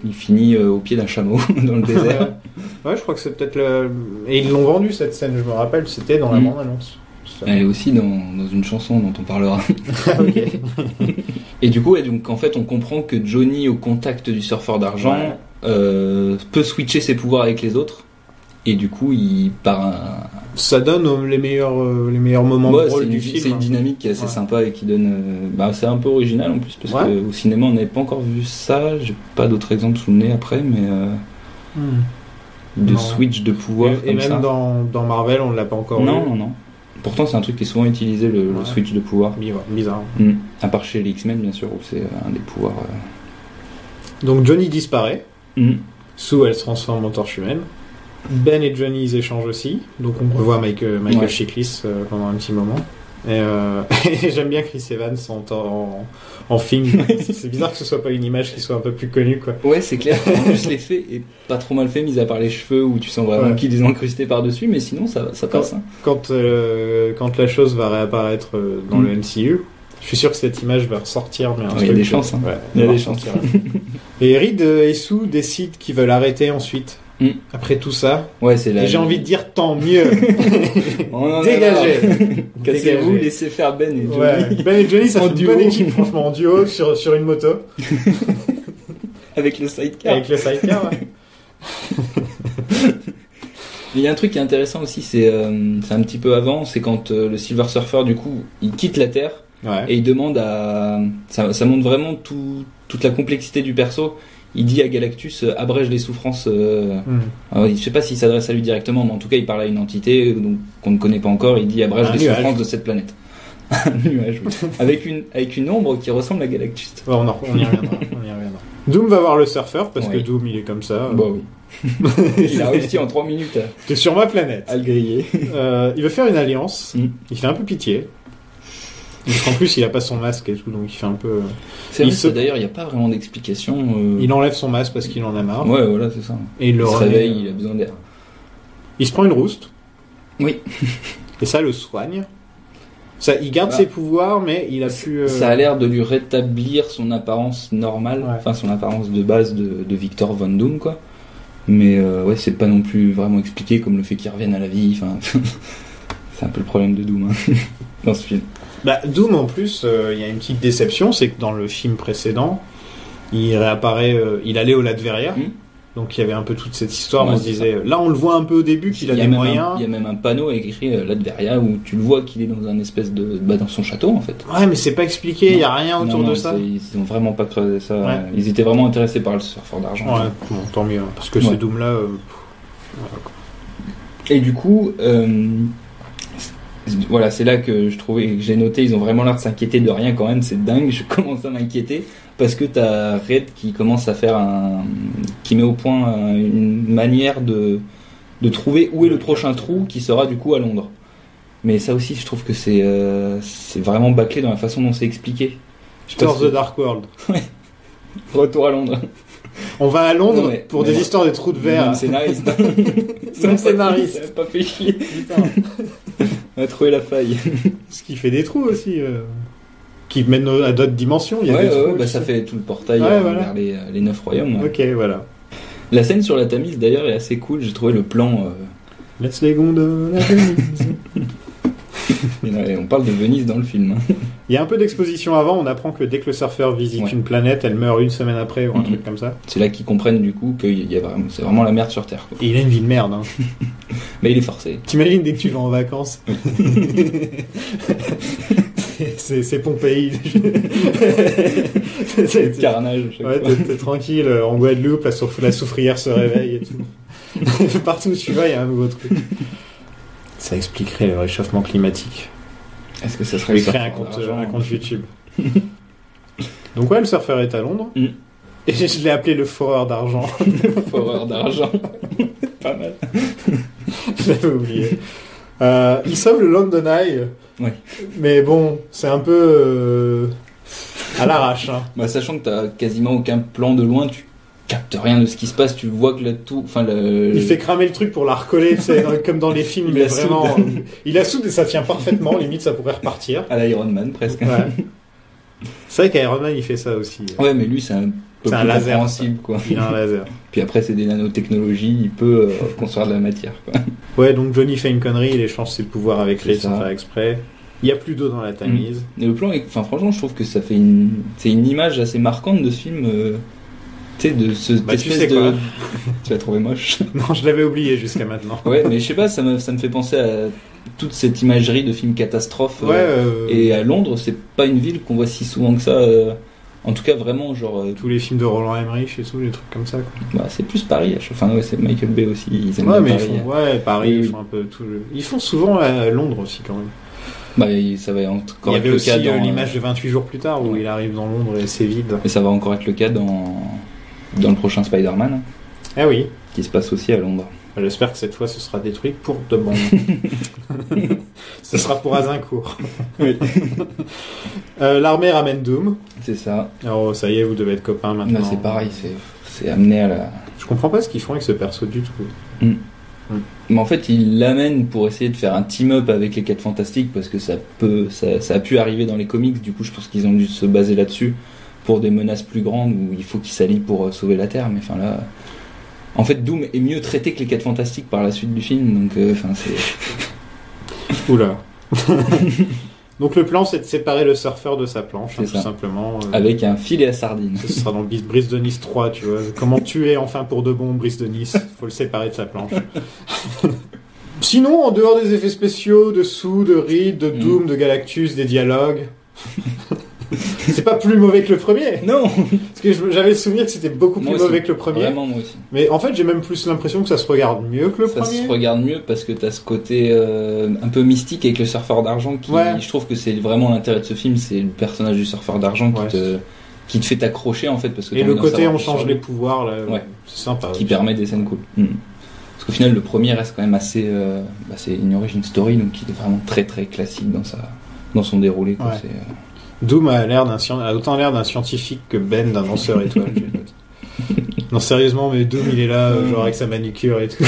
Il finit au pied d'un chameau dans le désert. Ouais, je crois que c'est peut-être Et ils l'ont vendu cette scène, je me rappelle, c'était dans la bande-annonce. Elle est aussi dans une chanson dont on parlera. Et du coup, donc en fait, on comprend que Johnny, au contact du surfeur d'argent, peut switcher ses pouvoirs avec les autres. Et du coup, il part ça donne les meilleurs moments de rôle du film. C'est une dynamique qui est assez sympa et qui donne... c'est un peu original en plus, parce qu'au cinéma, on n'avait pas encore vu ça. J'ai pas d'autres exemples sous le nez après, mais... de switch de pouvoir et même ça. Dans Marvel, on ne l'a pas encore vu. Non. Pourtant, c'est un truc qui est souvent utilisé, le switch de pouvoir. Bizarre. À part chez les X-Men, bien sûr, où c'est un des pouvoirs... Donc Johnny disparaît. Sue, elle se transforme en torche humaine. Ben et Johnny, ils échangent aussi. Donc on revoit Michael Chiklis pendant un petit moment. Et j'aime bien Chris Evans en film. C'est bizarre que ce soit pas une image qui soit un peu plus connue, quoi. Ouais, c'est clair. En plus, l'effet est pas trop mal fait, mis à part les cheveux où tu sens vraiment qu'il est incrusté par-dessus, mais sinon ça passe. Quand la chose va réapparaître dans le MCU, je suis sûr que cette image va ressortir. Mais il y a des chances. Il y a des chances. Et Reed et Sue décident qu'ils veulent arrêter ensuite. Après tout ça, et j'ai envie de dire tant mieux. Dégagez. Cassez-vous, laissez faire Ben et Johnny. Ben et Johnny, ça fait une bonne équipe, franchement, en duo sur une moto. Avec le sidecar. Il y a un truc qui est intéressant aussi, c'est un petit peu avant, c'est quand le Silver Surfer, du coup, il quitte la Terre et il demande à... Ça montre vraiment toute la complexité du perso. Il dit à Galactus abrège les souffrances. Alors, je sais pas s'il s'adresse à lui directement, mais en tout cas il parle à une entité qu'on ne connaît pas encore. Il dit abrège les souffrances de cette planète. Un nuage, avec une ombre qui ressemble à Galactus. On y reviendra. Doom va voir le surfeur parce que Doom il est comme ça. Oui. Il a réussi en 3 minutes. T'es sur ma planète. À le griller. Il veut faire une alliance. Il fait un peu pitié. Parce qu'en plus, il a pas son masque et tout, donc il fait un peu... D'ailleurs, il n'y a pas vraiment d'explication. Il enlève son masque parce qu'il en a marre. Ouais, voilà, c'est ça. Et il se réveille, il a besoin d'air. Il se prend une rouste. Oui. Et ça le soigne. Il garde ses pouvoirs, mais il a pu... Ça a l'air de lui rétablir son apparence normale, enfin son apparence de base de Victor Von Doom, quoi. Mais c'est pas non plus vraiment expliqué, comme le fait qu'il revienne à la vie. Enfin, c'est un peu le problème de Doom dans ce film. Doom, en plus, il y a une petite déception, c'est que dans le film précédent, il réapparaît, il allait au Latveria, donc il y avait un peu toute cette histoire, on se disait, là on le voit un peu au début qu'il a des moyens. Il y a même un panneau écrit Latveria où tu le vois qu'il est dans un espèce de... dans son château, en fait. Ouais, mais c'est pas expliqué, il y a rien autour de ça. Ils ont vraiment pas creusé ça. Ouais. Ils étaient vraiment intéressés par le surfeur d'argent. Ouais, bon, tant mieux, parce que ce Doom-là... Et du coup... Voilà, c'est là que je trouvais que j'ai noté, ils ont vraiment l'air de s'inquiéter de rien quand même, c'est dingue, je commence à m'inquiéter parce que t'as Red qui commence à faire qui met au point une manière de trouver où est le prochain trou qui sera du coup à Londres. Mais ça aussi, je trouve que c'est vraiment bâclé dans la façon dont c'est expliqué. Thor The Dark World. Retour à Londres. On va à Londres pour des histoires de trous de verre. Même scénariste. Même scénariste. Ça n'a pas fait chier. Putain. On a trouvé la faille. Ce qui fait des trous aussi. Qui mènent à d'autres dimensions. Il y a des trous, ça fait tout le portail vers les 9 royaumes. Ok, voilà. La scène sur la Tamise, d'ailleurs, est assez cool. J'ai trouvé le plan... Laisse les gondoles à Venise. On parle de Venise dans le film. Il y a un peu d'exposition avant, on apprend que dès que le surfeur visite une planète, elle meurt une semaine après ou un truc comme ça. C'est là qu'ils comprennent du coup que c'est vraiment la merde sur Terre. Quoi. Et il a une vie de merde. Mais il est forcé. T'imagines dès que tu vas en vacances c'est Pompéi. C'est le carnage. T'es tranquille, en Guadeloupe, la soufrière se réveille et tout. Partout où tu vas, il y a un nouveau truc. Ça expliquerait le réchauffement climatique. Est-ce que ça serait créer un compte YouTube. Donc le surfeur est à Londres. Et je l'ai appelé le foreur d'argent. Foreur d'argent. Pas mal. Je l'avais oublié. Il sauve le London Eye. Ouais. Mais bon, c'est un peu à l'arrache. Sachant que t'as quasiment aucun plan de loin, tu capte rien de ce qui se passe, tu vois que il fait cramer le truc pour la recoller, comme dans les films, mais vraiment il la soude et ça tient parfaitement, limite ça pourrait repartir à l'Iron Man presque. C'est vrai qu'Iron Man il fait ça aussi. Ouais, mais lui c'est un peu plus laser, quoi. Il a un laser. Puis après c'est des nanotechnologies, il peut construire de la matière quoi. Ouais, donc Johnny fait une connerie, il échange ses pouvoirs avec Ray sans faire exprès. Il y a plus d'eau dans la Tamise. Et le plan franchement je trouve que ça fait c'est une image assez marquante de ce film. Tu sais, de ce espèce de... Tu l'as trouvé moche. Non, je l'avais oublié jusqu'à maintenant. Ouais, mais je sais pas, ça me fait penser à toute cette imagerie de films catastrophes. Et à Londres, c'est pas une ville qu'on voit si souvent que ça. En tout cas, vraiment, genre... Tous les films de Roland Emmerich et tout, les trucs comme ça, quoi. Bah, c'est plus Paris. Enfin, ouais, c'est Michael Bay aussi. Ils aiment bien Paris. Paris, ils font un peu tout le... Ils font souvent à Londres aussi, quand même. Bah, ça va encore être le cas dans... Il y avait aussi l'image de 28 jours plus tard, où il arrive dans Londres et c'est vide. Et ça va encore être le cas dans le prochain Spider-Man. Ah oui. Qui se passe aussi à Londres. J'espère que cette fois, ce sera détruit pour de bon. Ce sera pour Azincourt. Oui. L'armée ramène Doom. C'est ça. Alors, ça y est, vous devez être copains maintenant. Là, c'est pareil, c'est amené à la... Je comprends pas ce qu'ils font avec ce perso du tout. Mais en fait, ils l'amènent pour essayer de faire un team-up avec les 4 Fantastiques, parce que ça a pu arriver dans les comics. Du coup, je pense qu'ils ont dû se baser là-dessus pour des menaces plus grandes où il faut qu'ils s'allient pour sauver la Terre. Mais enfin là... En fait, Doom est mieux traité que les 4 Fantastiques par la suite du film, donc c'est... Oula. Donc le plan, c'est de séparer le surfeur de sa planche, tout simplement. Avec un filet à sardines. Ce sera dans Brice de Nice 3, tu vois. Comment tuer enfin pour de bon Brice de Nice. Faut le séparer de sa planche. Sinon, en dehors des effets spéciaux, de Sue, de Reed, de Doom, de Galactus, des dialogues... C'est pas plus mauvais que le premier. Non. Parce que j'avais le souvenir que c'était beaucoup plus mauvais que le premier. Vraiment, moi aussi. Mais en fait, j'ai même plus l'impression que ça se regarde mieux que le premier. Ça se regarde mieux parce que t'as ce côté un peu mystique avec le surfeur d'argent qui, je trouve que c'est vraiment l'intérêt de ce film, c'est le personnage du surfeur d'argent qui te fait t'accrocher en fait. Parce que et le côté on change les pouvoirs, là, c'est sympa. Qui permet des scènes cool. Parce qu'au final, le premier reste quand même assez... c'est une origin story, donc qui est vraiment très très classique dans son déroulé. Quoi. Ouais. Doom a autant l'air d'un scientifique que Ben d'un danseur étoile. Non, sérieusement, mais Doom, il est là, genre avec sa manucure et tout.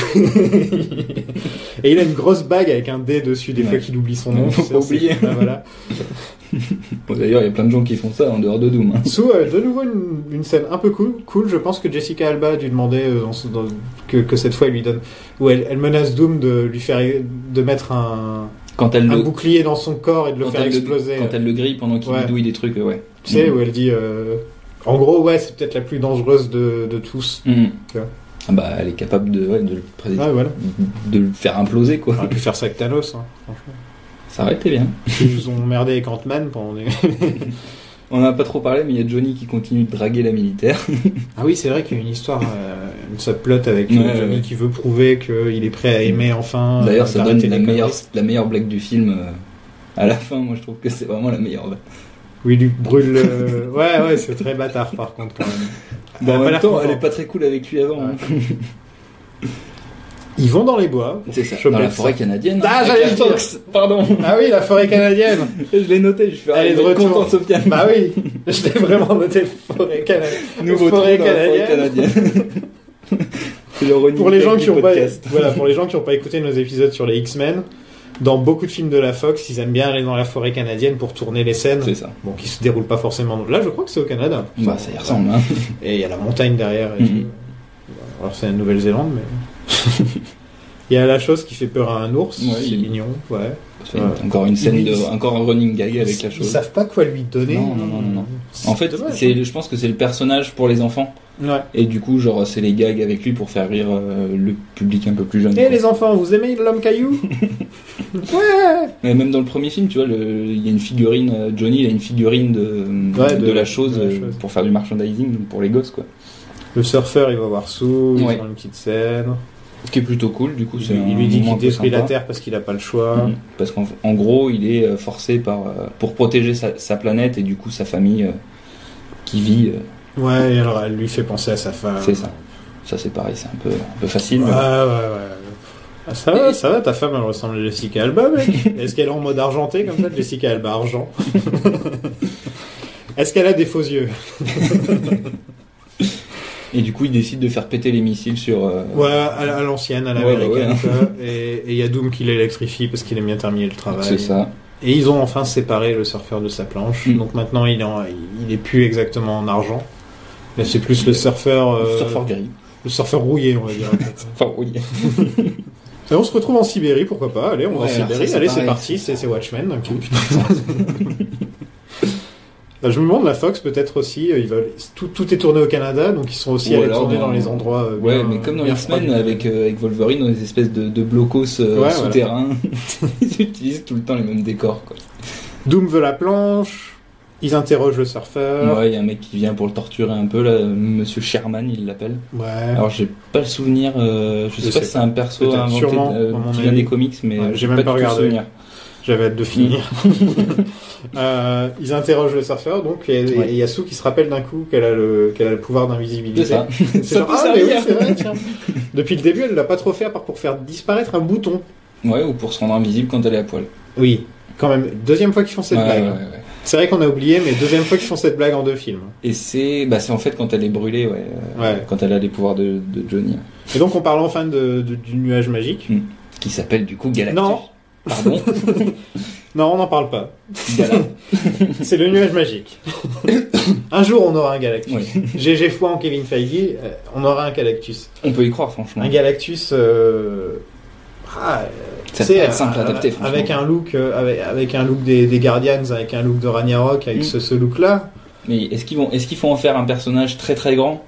Et il a une grosse bague avec un D dessus, des fois qu'il oublie son nom. Faut pas oublier. Voilà. Bon, d'ailleurs, il y a plein de gens qui font ça en dehors de Doom. Sous, de nouveau, une scène un peu cool. Je pense que Jessica Alba a dû demander que cette fois, elle lui donne... Où elle menace Doom de lui faire... de mettre un bouclier dans son corps et de le faire exploser. Quand elle le grille pendant qu'il douille des trucs, Tu sais, où elle dit... En gros, c'est peut-être la plus dangereuse de tous. Tu vois. Ah bah, elle est capable de le faire imploser, quoi. On aurait pu faire ça avec Thanos, franchement. Ça aurait été bien. Ils ont merdé avec Ant-Man pendant des... On n'en a pas trop parlé, mais il y a Johnny qui continue de draguer la militaire. Ah oui, c'est vrai qu'il y a une histoire, une subplot avec Johnny qui veut prouver qu'il est prêt à aimer enfin. D'ailleurs, ça donne la meilleure blague du film à la fin. Moi, je trouve que c'est vraiment la meilleure. Oui, il lui brûle Ouais, c'est très bâtard par contre quand même. En même temps, elle est pas très cool avec lui avant. Ils vont dans les bois. C'est ça, dans la forêt canadienne. Ah, j'allais le dire. Pardon. Ah oui, la forêt canadienne. Je l'ai noté, je fais elle est de retour. Content, Sofiane. Bah oui, je l'ai vraiment noté, forêt canadienne. Nouveau forêt canadienne. Pour les gens qui n'ont pas écouté nos épisodes sur les X-Men, dans beaucoup de films de la Fox, ils aiment bien aller dans la forêt canadienne pour tourner les scènes. C'est ça. Bon, qui se déroulent pas forcément. Là, je crois que c'est au Canada. Bah, ça y ressemble. Hein. Et il y a la montagne derrière. Et tout. Alors, c'est la Nouvelle-Zélande, mais. Il y a la chose qui fait peur à un ours. C'est mignon. Ouais. Encore une scène encore un running gag avec la chose. Ils savent pas quoi lui donner. Non. En fait, je pense que c'est le personnage pour les enfants. Ouais. Et du coup, genre, c'est les gags avec lui pour faire rire le public un peu plus jeune. Et les enfants, vous aimez l'homme caillou? Ouais. Mais même dans le premier film, tu vois, il y a une figurine. Johnny, il a une figurine de la chose pour faire du merchandising pour les gosses, quoi. Le surfeur, il va voir Sue, ils ont une petite scène. Ce qui est plutôt cool, du coup. Il lui dit qu'il détruit la Terre parce qu'il n'a pas le choix. Parce qu'en gros, il est forcé pour protéger sa planète et du coup sa famille qui vit. Ouais, et alors elle lui fait penser à sa femme. C'est ça. Ça, c'est pareil, c'est un peu facile. Ouais. Ah, ça va, ta femme, elle ressemble à Jessica Alba, mec. Est-ce qu'elle est en mode argenté comme ça, Jessica Alba argent? Est-ce qu'elle a des faux yeux? Et du coup, il décide de faire péter les missiles sur... à l'ancienne, à l'américaine. Et il y a Doom qui l'électrifie parce qu'il aime bien terminer le travail. C'est ça. Et ils ont enfin séparé le surfeur de sa planche. Donc maintenant, il est plus exactement en argent. Mais c'est plus le surfeur... Le surfeur gris. Le surfeur rouillé, on va dire. Surfeur rouillé. Et on se retrouve en Sibérie, pourquoi pas. Allez, on va en Sibérie. Allez, c'est parti. C'est Watchmen. Je me demande, la Fox peut-être aussi, ils veulent... tout est tourné au Canada, donc ils sont aussi allés tourner dans les endroits mais comme dans X-Men avec Wolverine, dans des espèces de blocos souterrains, ils utilisent tout le temps les mêmes décors, quoi. Doom veut la planche, ils interrogent le surfeur. Ouais, il y a un mec qui vient pour le torturer un peu, là, Monsieur Sherman, il l'appelle. Ouais. Alors j'ai pas le souvenir, je sais pas si c'est un perso inventé qui vient des comics, mais j'ai même pas regardé. Souvenir. J'avais hâte de finir. Ils interrogent le surfeur, donc, et Yasu qui se rappelle d'un coup qu'elle a le pouvoir d'invisibilité. C'est ça. C'est genre, mais oui, c'est vrai, tiens. Depuis le début, elle l'a pas trop fait à part pour faire disparaître un bouton. Ouais, ou pour se rendre invisible quand elle est à poil. Oui, quand même. Deuxième fois qu'ils font cette blague. Ouais. C'est vrai qu'on a oublié, mais deuxième fois qu'ils font cette blague en 2 films. Et c'est en fait quand elle est brûlée, quand elle a les pouvoirs de Johnny. Et donc on parle enfin du nuage magique. Qui s'appelle du coup Galactus. Non. Pardon. Non, on n'en parle pas. C'est le nuage magique. Un jour, on aura un Galactus. Oui. J'ai foi en Kevin Feige, on aura un Galactus. On peut y croire, franchement. Un Galactus... ça peut être simple à adapter, franchement. Avec un look, avec un look des Guardians, avec un look de Ragnarok, avec ce look-là. Mais est-ce qu'ils font en faire un personnage très très grand,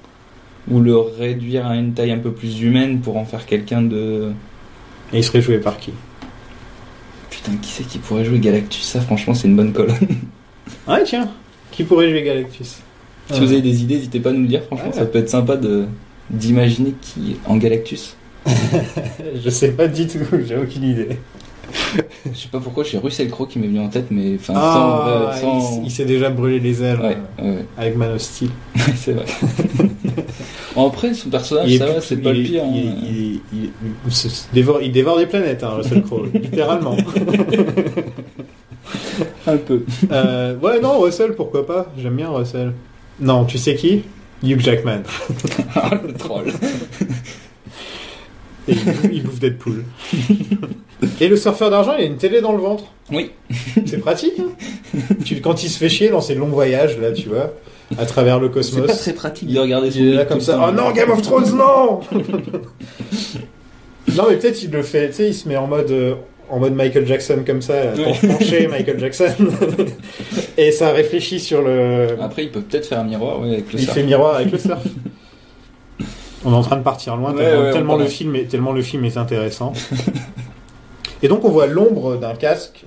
ou le réduire à une taille un peu plus humaine pour en faire quelqu'un de... Et il serait joué par qui? Putain, qui c'est qui pourrait jouer Galactus? Ça, franchement, c'est une bonne colle. Ouais, tiens, qui pourrait jouer Galactus? Si vous avez des idées, n'hésitez pas à nous le dire, franchement, ça peut être sympa d'imaginer qui en Galactus. Je sais pas du tout, j'ai aucune idée. Je sais pas pourquoi, j'ai Russell Crowe qui m'est venu en tête, mais il s'est déjà brûlé les ailes avec Man of Steel. C'est vrai. Après, son personnage, ça va, c'est pas le pire. Il dévore des planètes, Russell Crowe, littéralement. Un peu. Ouais, non, Russell, pourquoi pas? J'aime bien Russell. Non, tu sais qui? Hugh Jackman. Le troll. Et il bouffe Deadpool. Et le surfeur d'argent, il a une télé dans le ventre. Oui. C'est pratique. Quand il se fait chier dans ses longs voyages, là, tu vois, à travers le cosmos. C'est pas très pratique de regarder son là comme ça. Oh non, Game of Thrones, non. Non, mais peut-être il le fait. Tu sais, il se met en mode Michael Jackson comme ça, penché Michael Jackson. Et ça réfléchit sur le. Après, il peut peut-être faire un miroir, avec le surf. Il fait miroir avec le surf. On est en train de partir loin, tellement le film est intéressant. Et donc on voit l'ombre d'un casque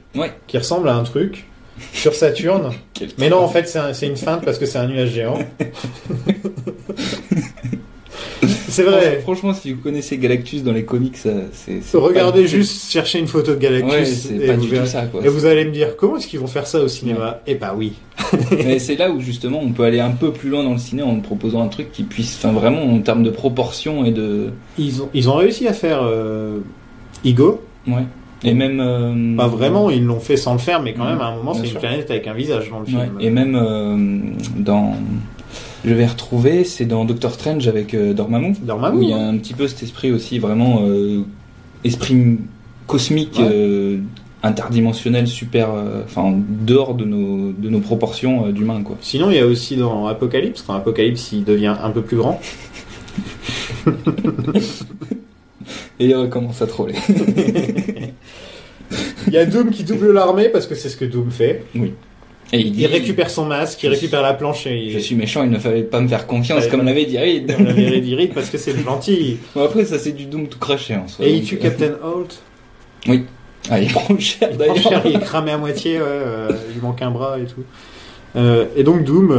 qui ressemble à un truc sur Saturne. Mais non, en fait c'est une feinte parce que c'est un nuage géant. C'est vrai. Franchement, si vous connaissez Galactus dans les comics, c'est regardez juste, chercher une photo de Galactus c'est pas du tout ça, quoi. Et vous allez me dire comment est-ce qu'ils vont faire ça au cinéma? Eh bah oui. Mais c'est là où justement on peut aller un peu plus loin dans le ciné en proposant un truc qui puisse, vraiment en termes de proportion et de. Ils ont réussi à faire Ego. Ouais. Et même. Pas vraiment, ils l'ont fait sans le faire, mais quand même à un moment c'est une planète avec un visage dans le film. Et même dans. Je vais retrouver, c'est dans Doctor Strange avec Dormammu. Où il y a un petit peu cet esprit aussi, vraiment esprit cosmique, interdimensionnel, super, dehors de nos proportions d'humains, quoi. Sinon, il y a aussi dans Apocalypse, quand Apocalypse il devient un peu plus grand. Et il recommence à troller. Il y a Doom qui double l'armée parce que c'est ce que Doom fait. Oui. Et il récupère son masque, il récupère la planche et je suis méchant, il ne fallait pas me faire confiance, comme l'avait dit Reed. Comme l'avait dit Reed parce que c'est gentil. Bon, après, ça c'est du Doom tout craché en soi. Et il tue Captain Holt. Oui. Ah, il prend cher d'ailleurs. Il est cramé à moitié, il lui manque un bras et tout. Et donc Doom,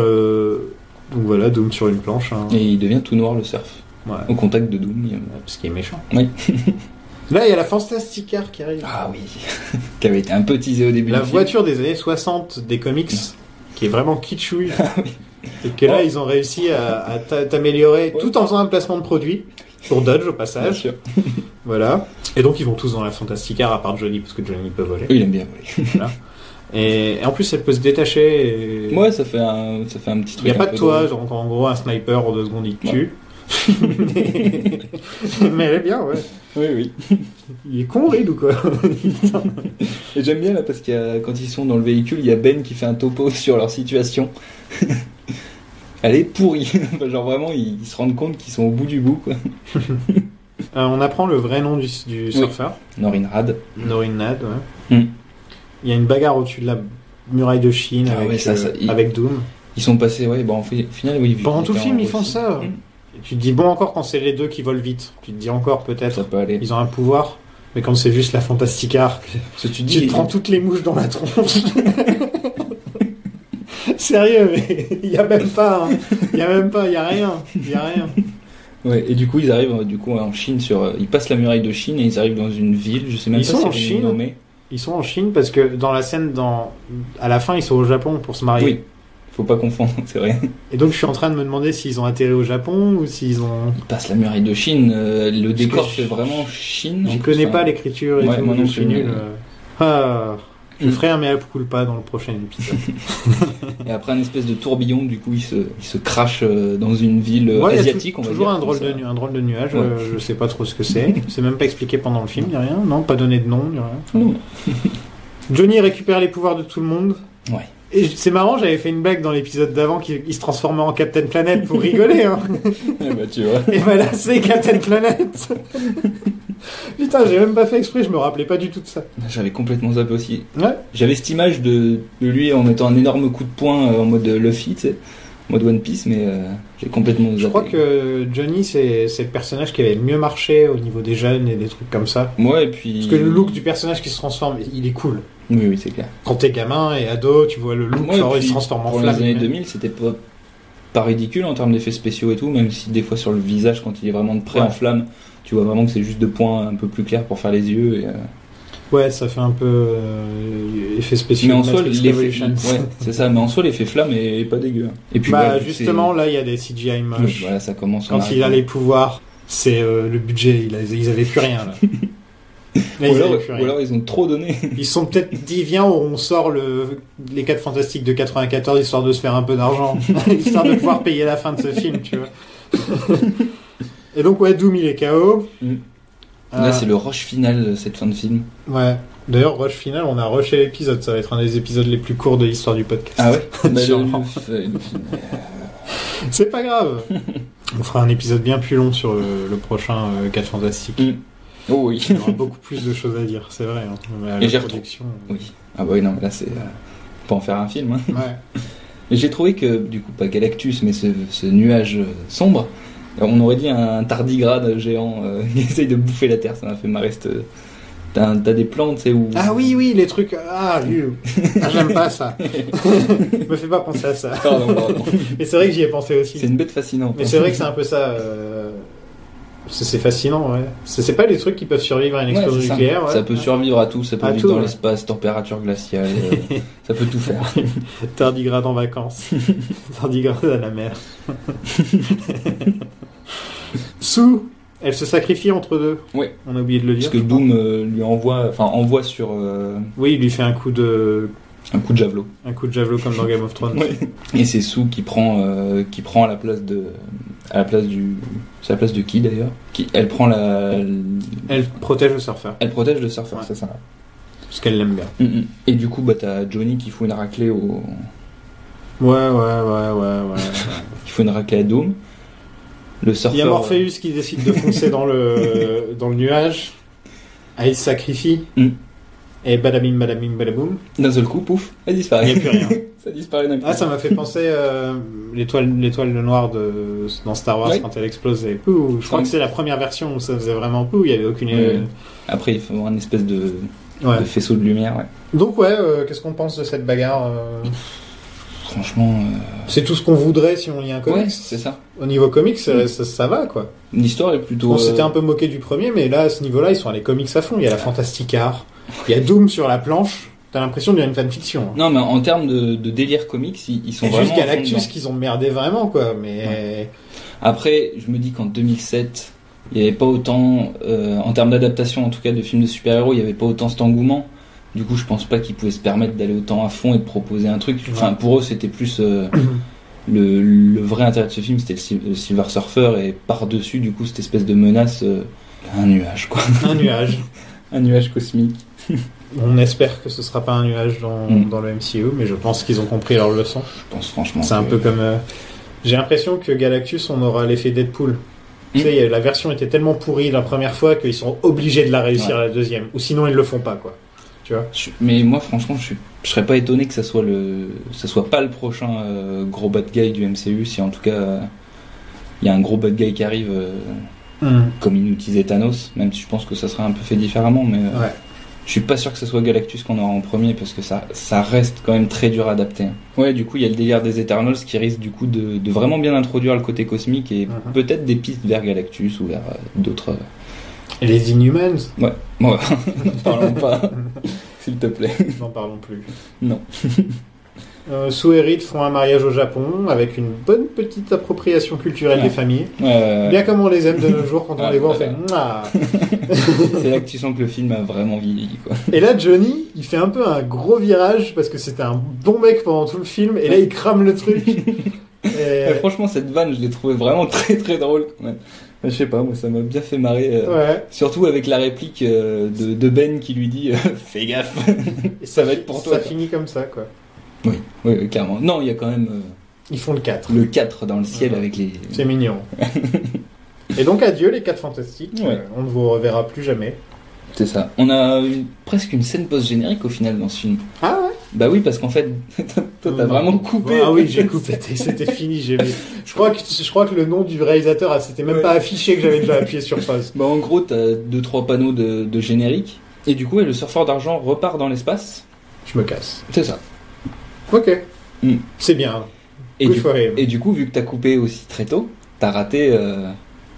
voilà, Doom sur une planche. Et il devient tout noir le surf. Ouais. Au contact de Doom. Parce qu'il est méchant. Oui. Là, il y a la Fantastic Car qui arrive. Ah oui. Qui avait été un peu teasé au début. La voiture des années 60 des comics, qui est vraiment kitschouille. Et que là, ils ont réussi à t'améliorer tout en faisant un placement de produit. Pour Dodge, au passage. Bien sûr. Voilà. Et donc, ils vont tous dans la Fantastic Car, à part Johnny, parce que Johnny peut voler. Oui, il aime bien voler. Voilà. Et en plus, elle peut se détacher. Ouais, ça fait un petit truc. Il n'y a pas de toit, genre, en gros, un sniper en 2 secondes, il te tue. Mais elle est bien, ouais. Oui. Il est con, Reed, ou quoi? Et j'aime bien là parce quand ils sont dans le véhicule, il y a Ben qui fait un topo sur leur situation. Elle est pourrie. Genre vraiment, ils se rendent compte qu'ils sont au bout du bout, quoi. On apprend le vrai nom du surfeur. Norrin Radd. Norrin Radd, ouais. Il y a une bagarre au-dessus de muraille de Chine avec Doom. Ils sont passés, au final, oui. Pendant tout le film, ils font ça. Et tu te dis, bon, encore quand c'est les deux qui volent vite. Tu te dis encore, peut-être, ça peut aller. Ils ont un pouvoir. Mais quand c'est juste la Fantastica, tu te prends toutes les mouches dans la tronche. Sérieux, mais il n'y a même pas. Il n'y a rien. Ouais, et du coup, ils arrivent en Chine ils passent la muraille de Chine et ils arrivent dans une ville, je sais même pas si c'est nommé. Ils sont en Chine parce que dans la scène, à la fin, ils sont au Japon pour se marier. Oui, faut pas confondre, c'est vrai. Et donc, je suis en train de me demander s'ils ont atterri au Japon ou s'ils ont... Ils passent la muraille de Chine, le décor fait vraiment Chine. Je connais pas l'écriture et tout, moi non plus. Nul. Je ferai un mea culpa dans le prochain épisode. Et après un espèce de tourbillon, du coup, il se crache dans une ville asiatique, on va dire. Toujours un drôle de nuage, je sais pas trop ce que c'est. C'est même pas expliqué pendant le film, ni rien. Non, pas donné de nom, ni rien. Non. Johnny récupère les pouvoirs de tout le monde. Ouais. Et c'est marrant, j'avais fait une blague dans l'épisode d'avant qu'il se transformait en Captain Planet pour rigoler. Hein. Tu vois. Et là, c'est Captain Planet. Putain, j'ai même pas fait exprès, je me rappelais pas du tout de ça. J'avais complètement zappé aussi. Ouais. J'avais cette image de lui en mettant un énorme coup de poing en mode Luffy, tu sais, en mode One Piece, mais j'ai complètement zappé. Je crois que Johnny, c'est le personnage qui avait le mieux marché au niveau des jeunes et des trucs comme ça. Ouais, et puis... Parce que le look du personnage qui se transforme, il est cool. Oui, c'est clair. Quand t'es gamin et ado, tu vois le look, il se transforme en flamme. Pour les années 2000, c'était pas ridicule en termes d'effets spéciaux et tout, même si des fois sur le visage, quand il est vraiment de près en flamme, tu vois vraiment que c'est juste 2 points un peu plus clairs pour faire les yeux. Ouais, ça fait un peu effet spécial. Mais en soi, c'est ça. Mais en soi, l'effet flamme est pas dégueu. Et puis, justement, là, il y a des CGI moches. Voilà, ça commence. Quand il a les pouvoirs, c'est le budget. Ils avaient plus rien là. Là, ou alors ils ont trop donné. Ils sont peut-être dit viens, on sort les 4 Fantastiques de 94 histoire de se faire un peu d'argent, histoire de pouvoir payer la fin de ce film, tu vois. Et donc Doom il est KO. Là c'est le rush final cette fin de film. Ouais. D'ailleurs rush final, on a rushé l'épisode, ça va être un des épisodes les plus courts de l'histoire du podcast. Ah ouais. C'est pas grave. On fera un épisode bien plus long sur le prochain 4 Fantastiques. Oh oui. Il y aura beaucoup plus de choses à dire, c'est vrai. Hein. Et j'ai production. Oui. Ah bah oui, non, mais là c'est. On peut en faire un film. Hein. Ouais. Et j'ai trouvé que, du coup, pas Galactus, mais ce nuage sombre, on aurait dit un tardigrade géant qui essaye de bouffer la Terre. Ça m'a fait marrer. T'as des plans, tu sais, où. Ah oui, les trucs. J'aime pas ça. Me fais pas penser à ça. Pardon. Mais c'est vrai que j'y ai pensé aussi. C'est une bête fascinante. Mais c'est vrai que c'est un peu ça. C'est fascinant, ouais. C'est pas des trucs qui peuvent survivre à une explosion nucléaire. Ouais. Ça peut survivre à tout, ça peut vivre dans l'espace, température glaciale, ça peut tout faire. Tardigrade en vacances. Tardigrade à la mer. Sue, elle se sacrifie entre deux. Oui. On a oublié de le dire. Parce que Doom lui envoie sur... Oui, il lui fait un coup de javelot. Un coup de javelot comme dans Game of Thrones. Ouais. Et c'est Sue qui prend à la place de... C'est la place de qui d'ailleurs? Elle prend Elle protège le surfeur. Elle protège le surfeur, c'est ça. Parce qu'elle l'aime bien. Et du coup, t'as Johnny qui fout une raclée au... Ouais. Il faut une raclée à Doom. Le surfeur... Il y a Morpheus qui décide de foncer dans le nuage. Il se sacrifie. Et badabim, badaboum. D'un seul coup, pouf, elle disparaît. Il n'y a plus rien. Ça disparaît d'un coup. Ça m'a fait penser l'étoile noire dans Star Wars quand elle explose. Je crois que c'est la première version où ça faisait vraiment il n'y avait aucune... Après, il faut un espèce de faisceau de lumière. Donc qu'est-ce qu'on pense de cette bagarre Franchement... C'est tout ce qu'on voudrait si on lit un comics. Ouais, c'est ça. Au niveau comics, ça va, quoi. L'histoire est plutôt... On s'était un peu moqué du premier, mais là, à ce niveau-là, ils sont allés comics à fond. Il y a la Fantastica, il y a Doom sur la planche. T'as l'impression de lire une fanfiction. Hein. Non, mais en termes de délire comics, ils sont vraiment... juste Galactus qu'ils ont merdé vraiment, quoi. Mais... Ouais. Après, je me dis qu'en 2007, il n'y avait pas autant... en termes d'adaptation, en tout cas, de films de super-héros, il n'y avait pas autant cet engouement. Du coup, je pense pas qu'ils pouvaient se permettre d'aller autant à fond et de proposer un truc. Enfin, pour eux, c'était plus... le vrai intérêt de ce film, c'était le Silver Surfer, et par-dessus, du coup, cette espèce de menace... un nuage, quoi. Un nuage. Un nuage cosmique. On espère que ce sera pas un nuage dans le MCU, mais je pense qu'ils ont compris leur leçon. Je pense franchement. C'est un peu comme... J'ai l'impression que Galactus, on aura l'effet Deadpool. Tu sais, la version était tellement pourrie la première fois qu'ils sont obligés de la réussir la deuxième. Ou sinon, ils le font pas, quoi. tu vois. Mais moi, franchement, je serais pas étonné que ça soit pas le prochain gros bad guy du MCU, si en tout cas il y a un gros bad guy qui arrive comme il utilisait Thanos, même si je pense que ça serait un peu fait différemment, mais je suis pas sûr que ce soit Galactus qu'on aura en premier, parce que ça reste quand même très dur à adapter. Ouais, du coup, il y a le délire des Eternals qui risque du coup de vraiment bien introduire le côté cosmique et peut-être des pistes vers Galactus ou vers d'autres... Et les Inhumans? Ouais. N'en parlons pas, s'il te plaît. N'en parlons plus. Non. Sue et Reed font un mariage au Japon avec une bonne petite appropriation culturelle des familles. Bien comme on les aime de nos jours, quand on les voit, on fait Mouah. C'est là que tu sens que le film a vraiment vieilli, quoi. Et là, Johnny, il fait un peu un gros virage parce que c'était un bon mec pendant tout le film, et là, il crame le truc. Et... franchement, cette vanne, je l'ai trouvée vraiment très très drôle, quand même. Je sais pas, moi ça m'a bien fait marrer. Surtout avec la réplique de Ben qui lui dit fais gaffe, et ça va être pour toi. Ça finit comme ça, quoi. Oui, clairement. Non, il y a quand même. Ils font le 4. Le 4 dans le ciel avec les. C'est mignon. Et donc adieu les 4 fantastiques. On ne vous reverra plus jamais. C'est ça. On a presque une scène post-générique au final dans ce film. Ah ouais? Bah oui, parce qu'en fait, toi t'as vraiment coupé. Ah oui, j'ai coupé. C'était fini. Je crois que le nom du réalisateur, c'était même pas affiché que j'avais déjà appuyé sur pause. Bah en gros, t'as 2-3 panneaux de générique. Et du coup, le surfeur d'argent repart dans l'espace. Je me casse. C'est ça. Ok. C'est bien. Et du coup, vu que t'as coupé aussi très tôt, t'as raté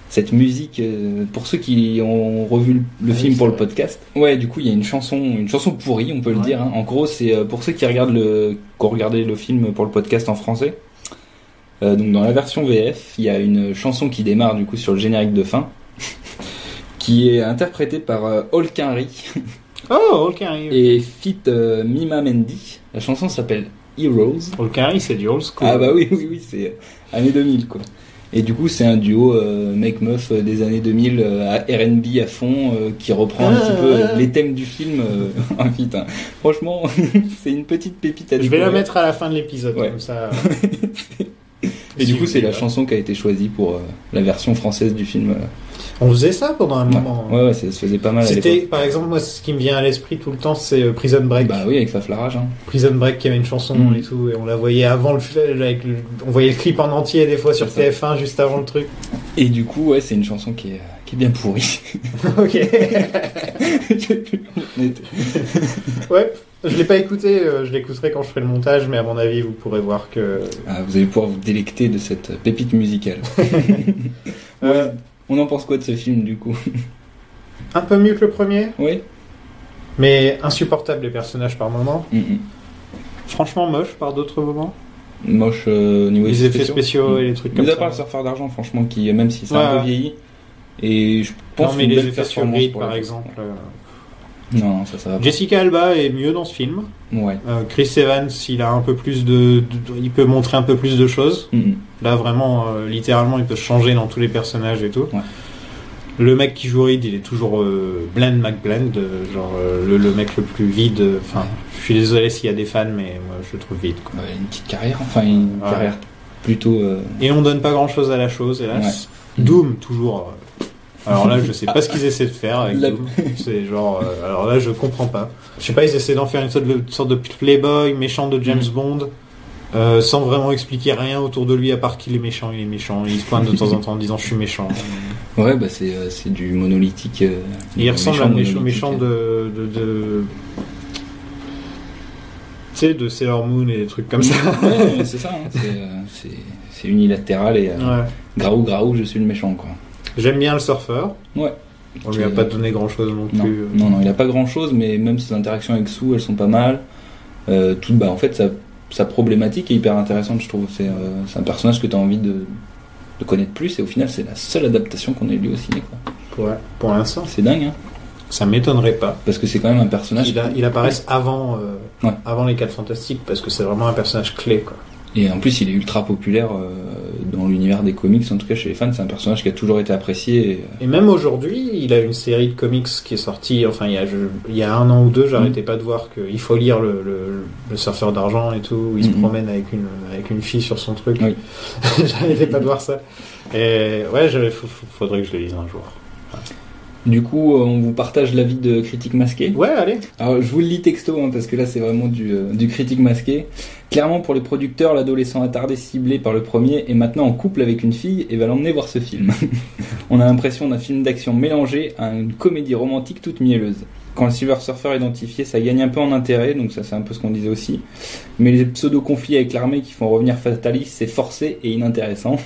cette musique pour ceux qui ont revu le film pour le podcast. Ouais, du coup, il y a une chanson pourrie, on peut le dire. Hein. En gros, c'est pour ceux qui ont regardé le film pour le podcast en français. Donc dans la version VF, il y a une chanson qui démarre du coup sur le générique de fin, qui est interprétée par Olkinry. Oh, Olkinry. Et feat Mima Mendy. La chanson s'appelle Heroes. Olkinry, c'est du old school. Ah bah oui, c'est années 2000 quoi. Et du coup, c'est un duo mec-meuf des années 2000 à R&B à fond qui reprend un petit peu les thèmes du film. Putain, franchement, c'est une petite pépite à découvrir. Je vais la mettre à la fin de l'épisode comme ça. Et du coup, c'est la chanson qui a été choisie pour la version française du film. On faisait ça pendant un moment. Ouais, ça se faisait pas mal. C'était, par exemple, moi, ce qui me vient à l'esprit tout le temps, c'est Prison Break. Bah oui, avec Faflarage. Hein. Prison Break qui avait une chanson et tout, et on la voyait avant on voyait le clip en entier des fois sur TF1 juste avant le truc. Et du coup, c'est une chanson qui est bien pourrie. Ok. Ouais. Je l'ai pas écouté, je l'écouterai quand je ferai le montage, mais à mon avis, vous pourrez voir que... vous allez pouvoir vous délecter de cette pépite musicale. On en pense quoi de ce film, du coup? Un peu mieux que le premier. Oui. Mais insupportable, les personnages par moments. Franchement moche par d'autres moments. Moche niveau les effets spéciaux et les trucs comme ça. Mis à part le surfeur d'argent, franchement, qui, même si c'est un peu vieilli, et je pense que les effets sur Reed, par exemple... Non, ça va pas. Jessica Alba est mieux dans ce film. Ouais. Chris Evans, il a un peu plus il peut montrer un peu plus de choses. Là, vraiment, littéralement, il peut se changer dans tous les personnages et tout. Ouais. Le mec qui joue Reed, il est toujours Bland McBland, genre le mec le plus vide. Enfin, je suis désolé s'il y a des fans, mais moi, je le trouve vide. Quoi. Une petite carrière, une carrière plutôt. Et on donne pas grand chose à la chose, hélas. Ouais. Doom, toujours. Alors là, je sais pas ce qu'ils essaient de faire avec Doom. C'est genre, alors là, je comprends pas. Je sais pas, ils essaient d'en faire une sorte de playboy méchant de James Bond, sans vraiment expliquer rien autour de lui à part qu'il est méchant. Il se pointe de temps en temps en disant je suis méchant. Ouais, bah c'est du monolithique. Il ressemble à un méchant de tu sais, de Sailor Moon et des trucs comme ça. Ouais, c'est ça. Hein. C'est unilatéral et graou, je suis le méchant quoi. J'aime bien le surfeur. Ouais. On lui a pas donné grand chose non plus. Non, il a pas grand chose, mais même ses interactions avec Sue, elles sont pas mal. En fait, sa problématique est hyper intéressante, je trouve. C'est un personnage que tu as envie de connaître plus, et au final, c'est la seule adaptation qu'on ait lu au ciné, quoi. Ouais, pour l'instant. C'est dingue, hein. Ça m'étonnerait pas. Parce que c'est quand même un personnage. Il apparaisse avant les 4 Fantastiques, parce que c'est vraiment un personnage clé, quoi. Et en plus, il est ultra populaire dans l'univers des comics, en tout cas chez les fans. C'est un personnage qui a toujours été apprécié. Et même aujourd'hui, il a une série de comics qui est sortie, enfin, il y a 1 an ou 2, j'arrêtais pas de voir qu'il faut lire le surfeur d'argent et tout, où il se promène avec une fille sur son truc. Oui. J'arrêtais pas de voir ça. Et ouais, faudrait que je le lise un jour. Ouais. Du coup, on vous partage l'avis de Critique Masqué. Ouais, allez. Alors, je vous le lis texto, parce que là, c'est vraiment du Critique Masqué. Clairement, pour les producteurs, l'adolescent attardé ciblé par le premier est maintenant en couple avec une fille et va l'emmener voir ce film. On a l'impression d'un film d'action mélangé à une comédie romantique toute mielleuse. Quand le Silver Surfer est identifié, ça gagne un peu en intérêt, donc ça c'est un peu ce qu'on disait aussi. Mais les pseudo-conflits avec l'armée qui font revenir Fatalis, c'est forcé et inintéressant.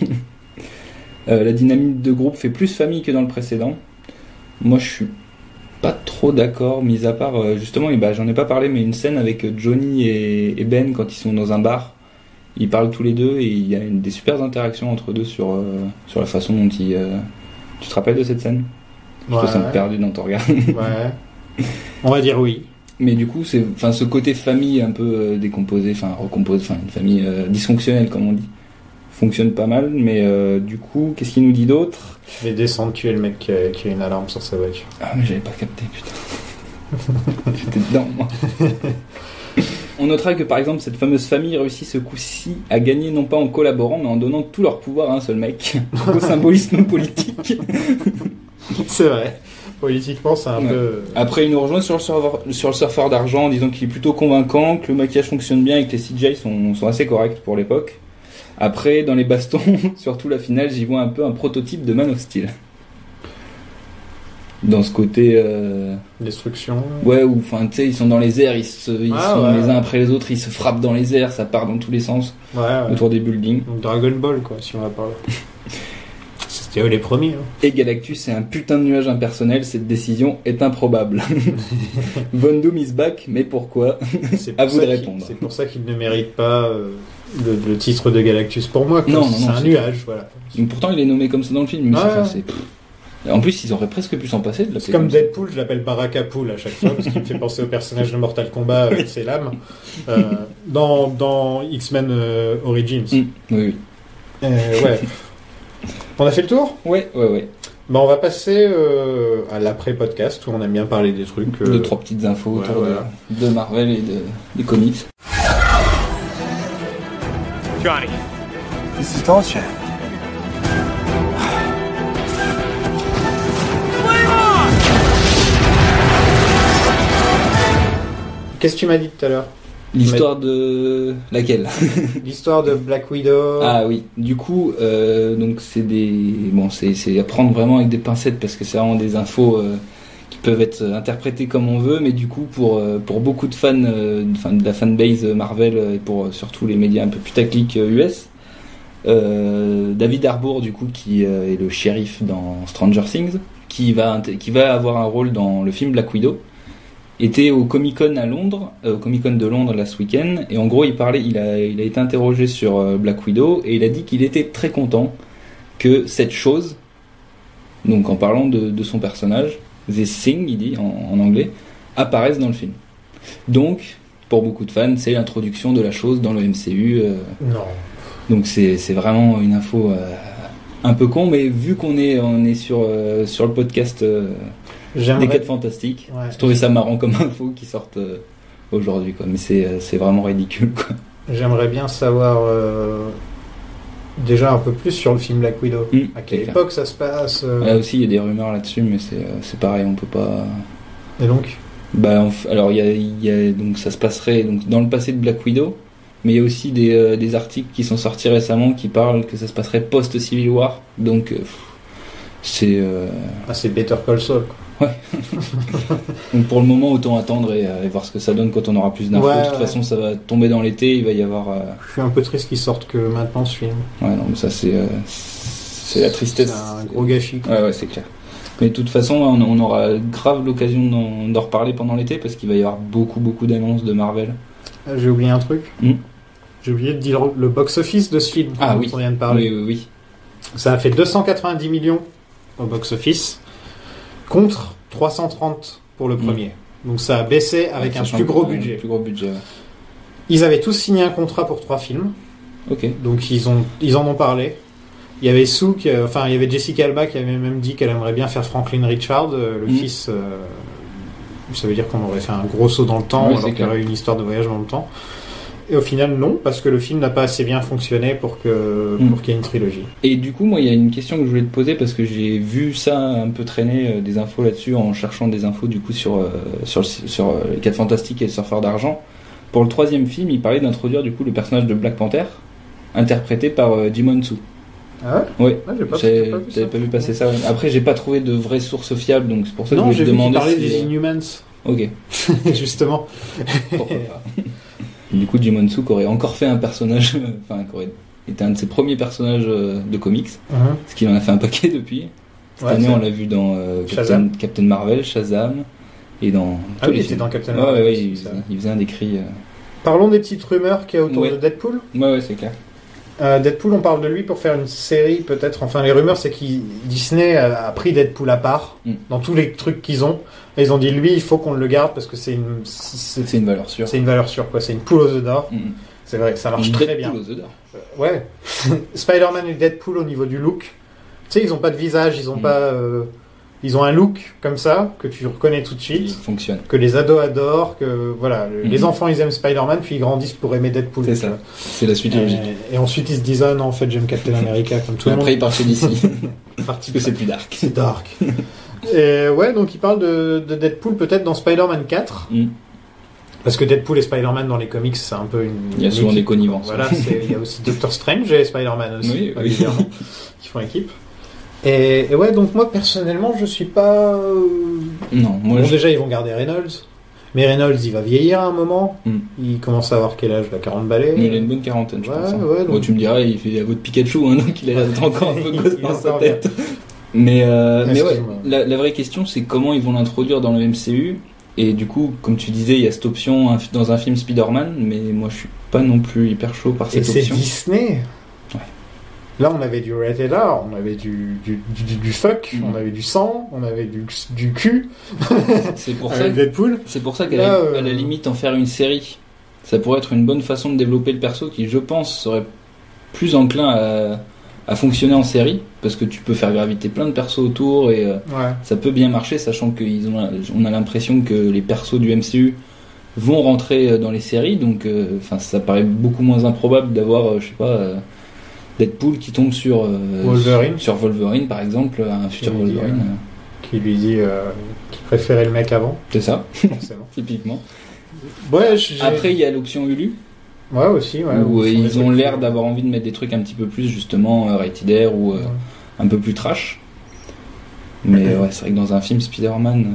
La dynamique de groupe fait plus famille que dans le précédent. Moi je suis pas trop d'accord, mis à part justement, j'en ai pas parlé, mais une scène avec Johnny et Ben quand ils sont dans un bar. Ils parlent tous les deux et il y a des super interactions entre eux deux sur la façon dont ils... Tu te rappelles de cette scène? Je te sens perdu dans ton regard. Ouais. On va dire oui. Mais du coup, ce côté famille un peu décomposée, recomposée, une famille dysfonctionnelle comme on dit, fonctionne pas mal. Mais du coup, qu'est-ce qu'il nous dit d'autre? Je vais descendre tuer le mec qui a une alarme sur sa voiture. Ah mais j'avais pas capté, putain. J'étais dedans moi. On notera que par exemple cette fameuse famille réussit ce coup-ci à gagner non pas en collaborant mais en donnant tout leur pouvoir à un seul mec. Au symbolisme politique. C'est vrai. Politiquement, c'est un peu... Après, il nous rejoint sur le surfeur d'argent en disant qu'il est plutôt convaincant, que le maquillage fonctionne bien et que les CGI sont assez corrects pour l'époque. Après, dans les bastons, surtout la finale, j'y vois un peu un prototype de Man of Steel. Dans ce côté... Destruction. Ouais, ou tu sais, ils sont dans les airs, ils sont les uns après les autres, ils se frappent dans les airs, ça part dans tous les sens, autour des buildings. Donc Dragon Ball, quoi, si on va parler. C'était eux les premiers. Hein. Et Galactus, c'est un putain de nuage impersonnel, cette décision est improbable. Von Doom is back, mais pourquoi? À vous de répondre. C'est pour ça qu'il ne mérite pas le titre de Galactus pour moi. Non, c'est un nuage, voilà. Donc, pourtant, il est nommé comme ça dans le film. Mais en plus, ils auraient presque pu s'en passer. C'est comme Deadpool, je l'appelle Barakapool à chaque fois, parce qu'il me fait penser au personnage de Mortal Kombat avec ses lames. Dans X-Men Origins. Oui. Ouais. On a fait le tour ? Ouais. On va passer à l'après-podcast où on aime bien parler des trucs. 2-3 petites infos autour de Marvel et des comics. Johnny, this is Dolce. Qu'est-ce que tu m'as dit tout à l'heure ? L'histoire de... Laquelle ? L'histoire de Black Widow. Ah oui, du coup, donc c'est c'est à prendre vraiment avec des pincettes parce que c'est vraiment des infos qui peuvent être interprétées comme on veut, mais du coup pour beaucoup de fans, de la fanbase Marvel et pour surtout les médias un peu putaclic US, David Harbour du coup qui est le shérif dans Stranger Things, qui va avoir un rôle dans le film Black Widow. Était au Comic-Con à Londres, au Comic-Con de Londres last week-end, et en gros il a été interrogé sur Black Widow et il a dit qu'il était très content que cette chose, donc en parlant de son personnage, this thing il dit en anglais, apparaisse dans le film. Donc pour beaucoup de fans c'est l'introduction de la chose dans le MCU. Non. Donc c'est vraiment une info un peu con, mais vu qu'on est sur le podcast. Des quêtes fantastiques. Ouais. Je trouvais ça marrant comme info qui sortent aujourd'hui, quoi. Mais c'est vraiment ridicule, quoi. J'aimerais bien savoir déjà un peu plus sur le film Black Widow. À quelle époque ça se passe Là aussi, il y a des rumeurs là-dessus, mais c'est pareil, on peut pas. Et donc alors il y a donc ça se passerait donc dans le passé de Black Widow, mais il y a aussi des articles qui sont sortis récemment qui parlent que ça se passerait post Civil War. Donc c'est Better Call Saul, quoi. Ouais. Donc pour le moment autant attendre et voir ce que ça donne quand on aura plus d'infos. De toute façon ça va tomber dans l'été, il va y avoir Je suis un peu triste qu'il sorte que maintenant ce film. Ouais non mais ça c'est la tristesse. C'est un gros gâchis, quoi. Ouais c'est clair. Mais de toute façon on aura grave l'occasion d'en reparler pendant l'été parce qu'il va y avoir beaucoup d'annonces de Marvel. J'ai oublié un truc. J'ai oublié de dire le box-office de ce film dont on vient de parler. Oui. Ça a fait 290 millions au box-office contre 330 pour le premier. Donc ça a baissé avec un plus gros budget. Ils avaient tous signé un contrat pour 3 films. Ok. Donc ils en ont parlé. Il y avait il y avait Jessica Alba qui avait même dit qu'elle aimerait bien faire Franklin Richard, le fils. Ça veut dire qu'on aurait fait un gros saut dans le temps, alors qu'il y aurait une histoire de voyage dans le temps. Et au final, non, parce que le film n'a pas assez bien fonctionné pour qu'il y ait une trilogie. Et du coup, moi, il y a une question que je voulais te poser, parce que j'ai vu ça un peu traîner, des infos là-dessus, en cherchant des infos du coup sur les 4 Fantastiques et le Surfeur d'Argent. Pour le 3e film, il parlait d'introduire du coup le personnage de Black Panther, interprété par Jim Hounsou. Ah ouais? Oui, J'avais pas vu passer ça. Après, j'ai pas trouvé de vraies sources fiables, donc c'est pour ça que je j'ai demandais. Non, j'ai vu qu'il parlait des Inhumans. Ok. Justement. Pourquoi pas. Du coup, Jim Hounsou aurait encore fait un personnage, qui aurait été un de ses premiers personnages de comics, parce qu'il en a fait un paquet depuis. Cette année, on l'a vu dans Captain Marvel, Shazam, et dans. Il était dans Captain Marvel. Ouais, il faisait un des cris. Parlons des petites rumeurs qu'il y a autour de Deadpool. Ouais, c'est clair. Deadpool, on parle de lui pour faire une série, peut-être. Enfin, les rumeurs, c'est que Disney a pris Deadpool à part dans tous les trucs qu'ils ont. Et ils ont dit, lui, il faut qu'on le garde parce que c'est une valeur sûre. C'est une valeur sûre, quoi. C'est une poule aux œufs d'or. C'est vrai que ça marche très bien. Poule aux œufs d'or. Ouais. Spider-Man et Deadpool au niveau du look. Tu sais, ils ont pas de visage, ils ont pas. Ils ont un look comme ça que tu reconnais tout de suite. Il fonctionne. Que les ados adorent, que voilà, les enfants ils aiment Spider-Man, puis ils grandissent pour aimer Deadpool. C'est ça. C'est la suite logique. Et ensuite ils se disent non, en fait j'aime Captain America comme tout le monde. Après ils partent chez DC. Parce que c'est plus dark. C'est dark. Et ouais, donc ils parlent de Deadpool peut-être dans Spider-Man 4. Parce que Deadpool et Spider-Man dans les comics, c'est un peu une. Il y a souvent des connivences. Voilà, il y a aussi Doctor Strange et Spider-Man aussi, évidemment, qui font équipe. Et ouais, donc moi personnellement, je suis pas. Non, moi. Bon, déjà, ils vont garder Reynolds. Mais Reynolds, il va vieillir à un moment. Il commence à avoir quel âge? 40 balais. Il a une bonne quarantaine, je pense. Ouais, donc... tu me diras, il fait la voix de Pikachu, donc il a encore un peu gosse dans sa tête. Mais ouais, la vraie question, c'est comment ils vont l'introduire dans le MCU. Et du coup, comme tu disais, il y a cette option dans un film Spider-Man, mais moi je suis pas non plus hyper chaud par cette option. Et c'est Disney. Ouais. Là, on avait du rated R, on avait du fuck, on avait du sang, on avait du cul. C'est pour ça. Deadpool. C'est pour ça qu'à la limite en faire une série, ça pourrait être une bonne façon de développer le perso qui, je pense, serait plus enclin à fonctionner en série, parce que tu peux faire graviter plein de persos autour et ça peut bien marcher, sachant qu'on a l'impression que les persos du MCU vont rentrer dans les séries, donc ça paraît beaucoup moins improbable d'avoir, Deadpool qui tombe sur Wolverine par exemple, un futur Wolverine qui lui dit qu'il préférait le mec avant. C'est ça, forcément. Typiquement. Ouais, après il y a l'option Hulu. Ouais, aussi. Ouais, où ils ont l'air d'avoir envie de mettre des trucs un petit peu plus justement rated R ou un peu plus trash. Mais ouais, c'est vrai que dans un film Spider-Man.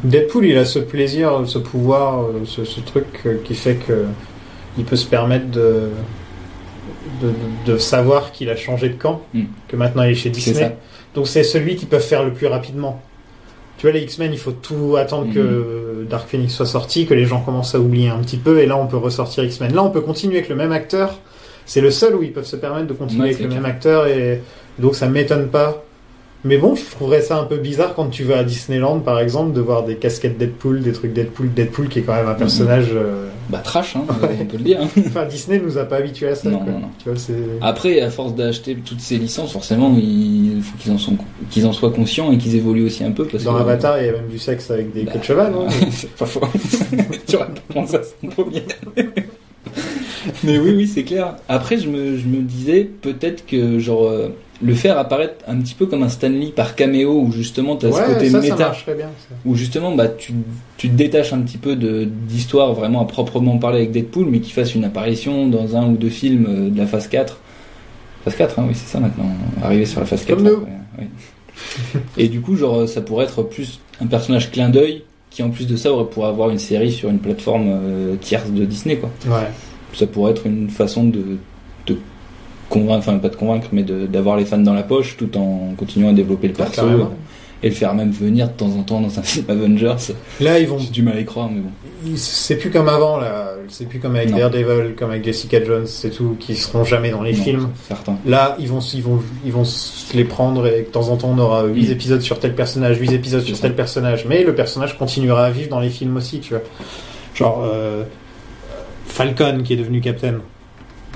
Deadpool, il a ce plaisir, ce pouvoir, ce truc qui fait que il peut se permettre de savoir qu'il a changé de camp, que maintenant il est chez Disney. C'est ça. Donc c'est celui qui peut faire le plus rapidement. Tu vois, les X-Men, il faut tout attendre que Dark Phoenix soit sorti, que les gens commencent à oublier un petit peu, et là on peut ressortir X-Men. Là on peut continuer avec le même acteur. C'est le seul où ils peuvent se permettre de continuer avec le même acteur, et donc ça m'étonne pas. Mais bon, je trouverais ça un peu bizarre quand tu vas à Disneyland, par exemple, de voir des casquettes Deadpool, des trucs Deadpool qui est quand même un personnage... trash, on peut le dire. Enfin, Disney nous a pas habitués à ça. Non. Tu vois, après, à force d'acheter toutes ces licences, forcément, il faut qu'ils en soient conscients et qu'ils évoluent aussi un peu. Parce dans Avatar, il y a même du sexe avec des queues de cheval, non? C'est pas faux. Tu aurais pas pensé à son premier. Mais oui, c'est clair. Après, je me disais peut-être que le faire apparaître un petit peu comme un Stan Lee par caméo, où justement tu as ce côté méta, ça marcherait bien, ça. où justement tu te détaches un petit peu d'histoire vraiment à proprement parler avec Deadpool, mais qu'il fasse une apparition dans un ou deux films de la phase 4. Phase 4, oui, c'est ça maintenant, arrivé sur la phase 4. Oui. Et du coup, ça pourrait être plus un personnage clin d'œil qui, en plus de ça, pourrait avoir une série sur une plateforme tierce de Disney, quoi. Ouais. Ça pourrait être une façon de convaincre, enfin pas de convaincre, mais d'avoir les fans dans la poche tout en continuant à développer le perso et le faire même venir de temps en temps dans un film Avengers. Là, j'ai du mal à y croire, mais bon. C'est plus comme avant, là. C'est plus comme avec Daredevil, comme avec Jessica Jones, c'est tout, qui seront jamais dans les films. Certain. Là, ils vont se les prendre et de temps en temps on aura 8 épisodes sur tel personnage, 8 épisodes sur tel personnage, mais le personnage continuera à vivre dans les films aussi, tu vois. Genre Falcon qui est devenu Captain.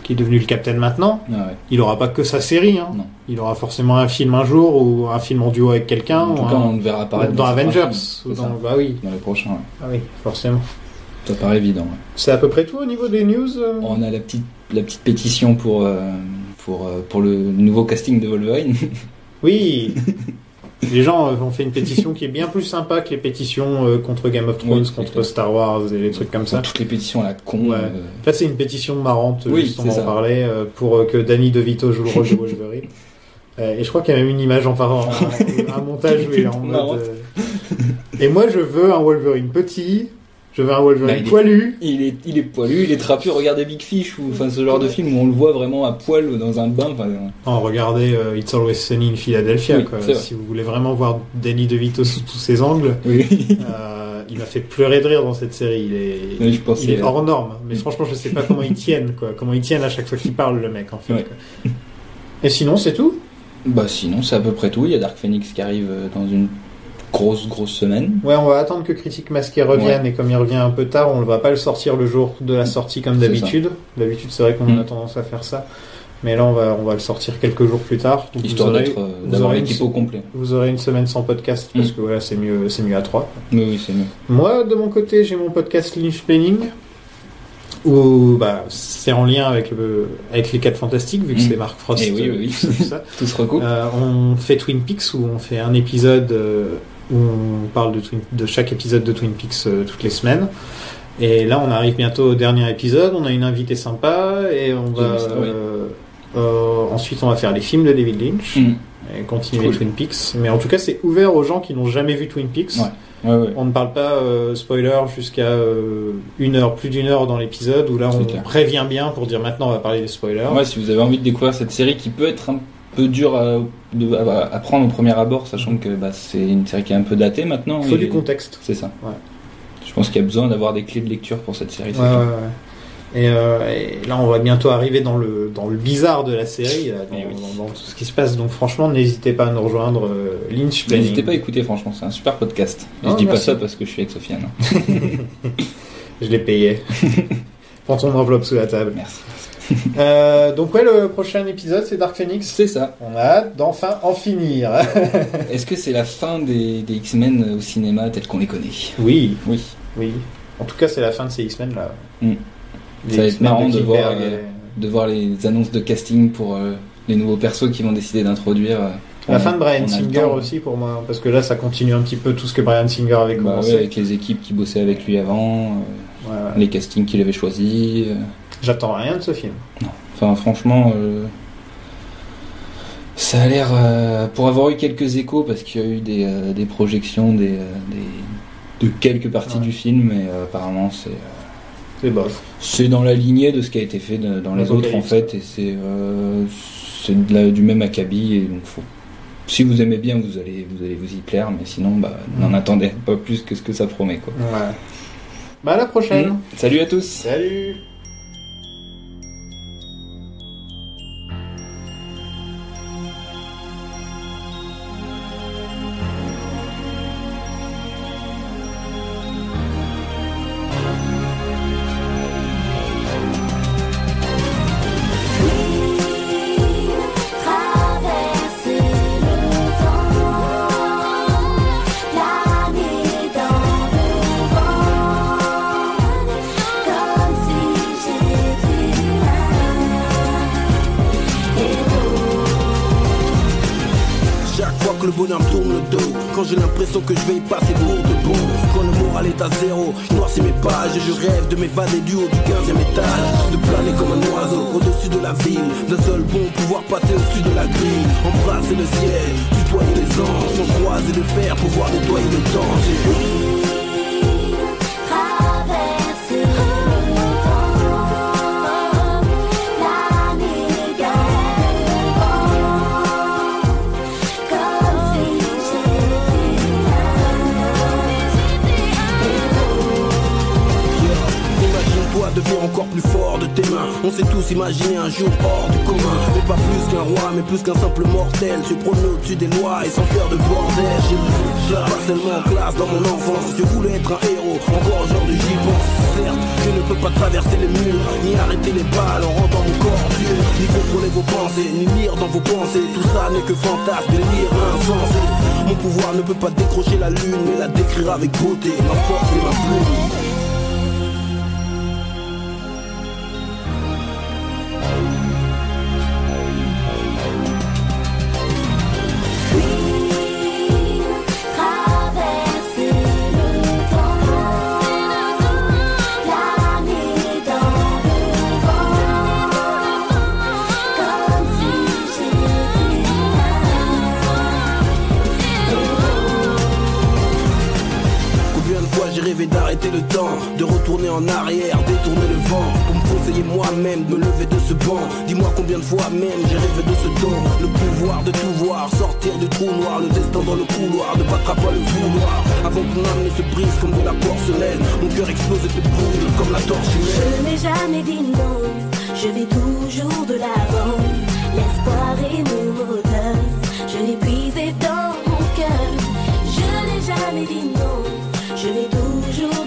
Qui est devenu le Captain maintenant, il aura pas que sa série, hein. Il aura forcément un film un jour ou un film en duo avec quelqu'un. En tout cas, on le verra apparaître dans Avengers. Dans les prochains. Ah oui, forcément. Ça paraît évident. Ouais. C'est à peu près tout au niveau des news. On a la petite pétition pour le nouveau casting de Wolverine. Oui. Les gens ont fait une pétition qui est bien plus sympa que les pétitions contre Game of Thrones, contre Star Wars et les trucs comme ça. Toutes les pétitions à la con. Ouais. En fait, c'est une pétition marrante, oui, on en parlait, pour que Danny DeVito joue le rôle de Wolverine. Et je crois qu'il y a même une image un montage où il est en mode... Et moi, je veux un Wolverine petit... Je veux un Wolverine poilu. Il est poilu, il est trapu. Regardez Big Fish ou ce genre de film où on le voit vraiment à poil dans un bain. Regardez It's Always Sunny in Philadelphia. Oui, quoi. Si vous voulez vraiment voir Danny DeVito sous tous ses angles, oui. Il m'a fait pleurer de rire dans cette série. Il est hors norme. Mais franchement, je sais pas comment ils tiennent. Comment ils tiennent à chaque fois qu'il parle, le mec. En fait. Ouais. Et sinon, c'est tout. Bah sinon, c'est à peu près tout. Il y a Dark Phoenix qui arrive dans une grosse semaine. Ouais, on va attendre que Critique Masqué revienne, et comme il revient un peu tard, on ne va pas le sortir le jour de la sortie comme d'habitude. D'habitude, c'est vrai qu'on a tendance à faire ça. Mais là, on va le sortir quelques jours plus tard. Donc histoire d'avoir l'équipe au complet. Vous aurez une semaine sans podcast, parce que voilà, c'est mieux à 3. Oui, c'est mieux. Moi, de mon côté, j'ai mon podcast Lynch Planning, où c'est en lien avec les 4 Fantastiques, vu que c'est Mark Frost. Et oui. Ça. Tout se recoupe. On fait Twin Peaks, où on fait un épisode... où on parle de chaque épisode de Twin Peaks toutes les semaines. Et là, on arrive bientôt au dernier épisode. On a une invitée sympa et on va ensuite on va faire les films de David Lynch et continuer Twin Peaks. Mais en tout cas, c'est ouvert aux gens qui n'ont jamais vu Twin Peaks. Ouais. On ne parle pas spoiler jusqu'à plus d'une heure dans l'épisode, où là on prévient bien pour dire maintenant on va parler des spoilers. Ouais, si vous avez envie de découvrir cette série qui peut être un peu dur à prendre au premier abord, sachant que c'est une série qui est un peu datée maintenant. Il faut du contexte. C'est ça. Ouais. Je pense qu'il y a besoin d'avoir des clés de lecture pour cette série. Ouais. Et là, on va bientôt arriver dans le bizarre de la série, là, dans tout ce qui se passe. Donc franchement, n'hésitez pas à nous rejoindre. Lynch Planning. N'hésitez pas à écouter, franchement, c'est un super podcast. Et je dis pas ça parce que je suis avec Sofiane. Je l'ai payé. Prends ton enveloppe sous la table. Merci. Donc le prochain épisode c'est Dark Phoenix. C'est ça. On a hâte d'enfin en finir. Est-ce que c'est la fin des X-Men au cinéma tel qu'on les connaît ? Oui. En tout cas, c'est la fin de ces X-Men là. Ça va être marrant de voir les annonces de casting pour les nouveaux persos qui vont décider d'introduire. La fin de Bryan Singer aussi pour moi, parce que là ça continue un petit peu tout ce que Bryan Singer avait commencé. Avec les équipes qui bossaient avec lui avant, les castings qu'il avait choisis. J'attends rien de ce film. Non. Enfin, franchement, ça a l'air... pour avoir eu quelques échos, parce qu'il y a eu des projections de quelques parties du film, mais apparemment c'est bof. C'est dans la lignée de ce qui a été fait dans les autres, en fait, et c'est du même acabit, et donc si vous aimez bien, vous allez vous y plaire, mais sinon, n'en attendez pas plus que ce que ça promet, quoi. Ouais. À la prochaine. Salut à tous. Salut. que le bonheur me tourne le dos. Quand j'ai l'impression que je vais y passer pour de bon. Quand le moral est à zéro, je noircis mes pages et je rêve de m'évader du haut du 15e étage. De planer comme un oiseau au-dessus de la ville. D'un seul bond pouvoir passer au-dessus de la grille. Embrasser le ciel, tutoyer les anges. Sans croiser le fer, pouvoir nettoyer le danger. Devenir encore plus fort de tes mains. On s'est tous imaginé un jour hors du commun. Mais pas plus qu'un roi, mais plus qu'un simple mortel. Se promener au-dessus des lois et sans faire de bordel. J'ai vu pas seulement en classe dans mon enfance. Je voulais être un héros, encore aujourd'hui j'y pense. Certes, je ne peux pas traverser les murs, ni arrêter les balles en rendant mon corps dur. Ni contrôler vos pensées, ni lire dans vos pensées. Tout ça n'est que fantasme, délire insensé. Mon pouvoir ne peut pas décrocher la lune, mais la décrire avec beauté. Ma force et ma plume. d'arrêter le temps, de retourner en arrière, détourner le vent, pour me conseiller moi-même, de me lever de ce banc. Dis-moi combien de fois même j'ai rêvé de ce temps, le pouvoir de tout voir, sortir du trou noir, le destin dans le couloir, ne battra pas le vouloir. Avant que mon âme ne se brise comme de la porcelaine, mon cœur explose et se brûle comme la torche humaine. Je n'ai jamais dit non, je vais toujours de l'avant. L'espoir est mon moteur, je l'ai puisé dans mon cœur. Je n'ai jamais dit non, je vais toujours